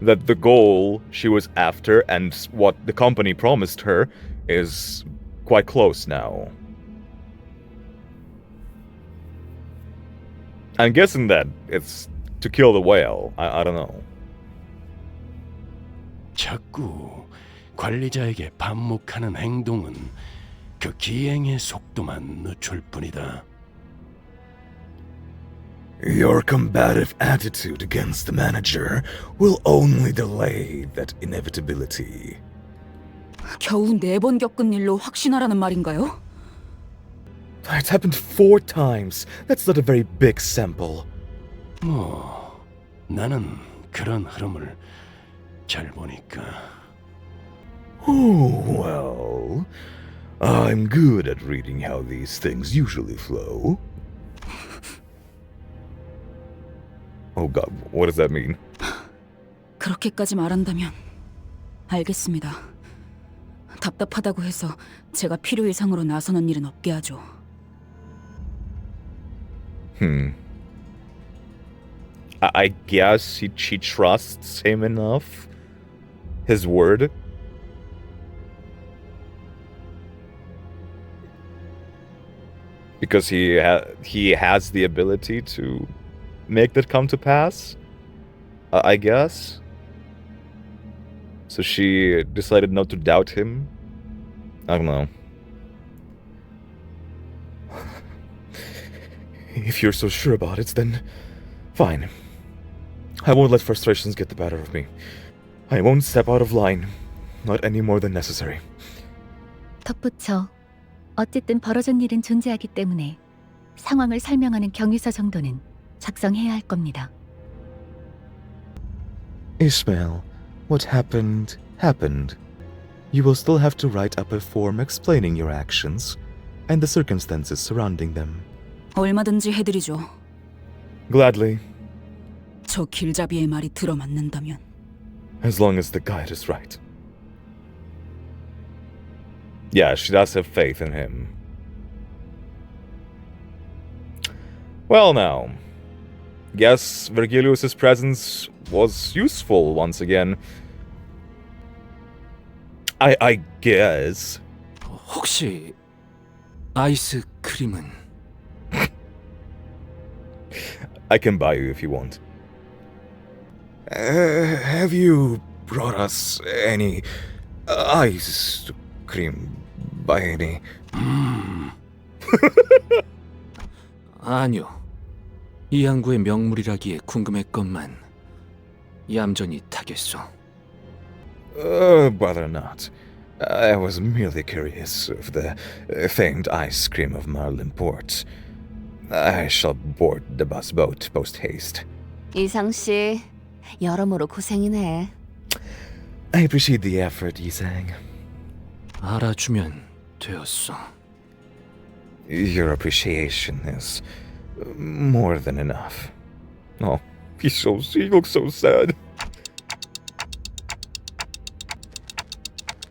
[SPEAKER 9] That the goal she was after and what the company promised her is quite close now. I'm guessing that it's to kill the whale. I don't know.
[SPEAKER 13] 자꾸 관리자에게 반목하는 행동은 그 기행의 속도만 늦출 뿐이다.
[SPEAKER 9] Your combative attitude against the manager will only delay that inevitability.
[SPEAKER 2] 겨우 4번 겪은 일로 확신하라는 말인가요?
[SPEAKER 9] It's happened 4 times. That's not a very big sample.
[SPEAKER 13] 뭐 나는 그런 흐름을 잘 보니까.
[SPEAKER 9] Oh, well. I'm good at reading how these things usually flow. Oh god, what does that mean?
[SPEAKER 2] 그렇게까지 말한다면 알겠습니다. 답답하다고 해서 제가 필요 이상으로 나서는 일은 없게 하죠.
[SPEAKER 9] I guess she trusts him enough. His word. Because he has the ability to make that come to pass, I guess. So she decided not to doubt him. I don't know. If you're so sure about it, then fine. I won't let frustrations get the better of me. I won't step out of line, not any more than necessary.
[SPEAKER 10] 덧붙여 어쨌든 벌어진 일은 존재하기 때문에 상황을 설명하는 경위서 정도는 작성해야 할 겁니다.
[SPEAKER 9] Ishmael, what happened, happened. You will still have to write up a form explaining your actions and the circumstances surrounding them.
[SPEAKER 2] 얼마든지 해드리죠.
[SPEAKER 9] Gladly,
[SPEAKER 2] 저 길잡이의 말이 들어맞는다면.
[SPEAKER 9] as long as the guide is right. Yeah, she does have faith in him. Well now, guess Vergilius's presence was useful once again. I guess.
[SPEAKER 3] 혹시 아이스크림은?
[SPEAKER 9] I can buy you if you want. Have you brought us any ice cream by any?
[SPEAKER 3] 아니요. 이 항구의 명물이라기에 궁금했건만 얌전히 타겠소.
[SPEAKER 9] Bother not. I was merely curious of the famed ice cream of Marlin Port. I shall board the bus boat post haste.
[SPEAKER 5] 이상 씨, 여러모로 고생이네.
[SPEAKER 9] I appreciate the effort, Yisang.
[SPEAKER 3] 알아주면 되었어.
[SPEAKER 9] Your appreciation is more than enough. Oh, he looks so sad.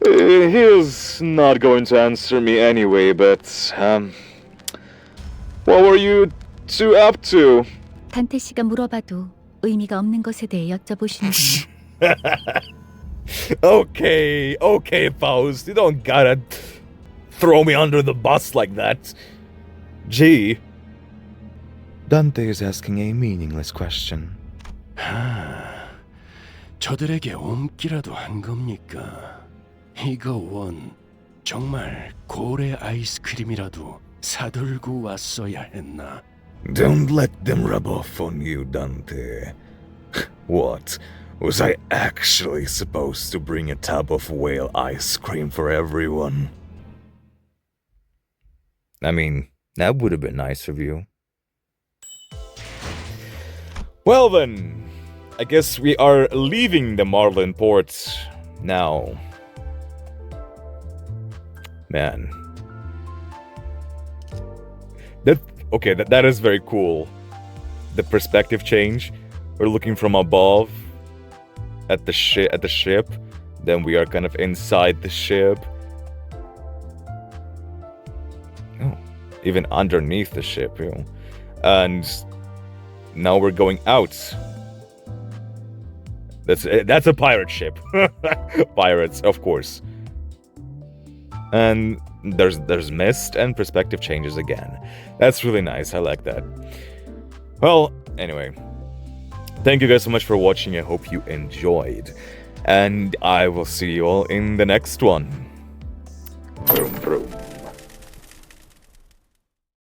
[SPEAKER 9] He is not going to answer me anyway, but what were you two up to?
[SPEAKER 10] 단테 씨가 물어봐도 의미가 없는 것에 대해 여쭤보시는군요.
[SPEAKER 9] Okay, Faust, you don't gotta throw me under the bus like that. Gee. Dante is asking a meaningless question.
[SPEAKER 13] 저들에게 옴기라도 한 겁니까? 이거 원 정말 고래 아이스크림이라도 사들고 왔어야 했나?
[SPEAKER 9] Don't let them rub off on you, Dante. What? Was I actually supposed to bring a tub of whale ice cream for everyone? I mean, that would have been nice of you. Well then, I guess we are leaving the Marlin port now. Man. That is very cool. The perspective change. We're looking from above at the ship. Then we are kind of inside the ship. Oh, even underneath the ship, you know. And now we're going out. That's a pirate ship. Pirates, of course. And there's mist and perspective changes again. That's really nice. I like that. Well, anyway. Thank you guys so much for watching. I hope you enjoyed. And I will see you all in the next one. Vroom, vroom.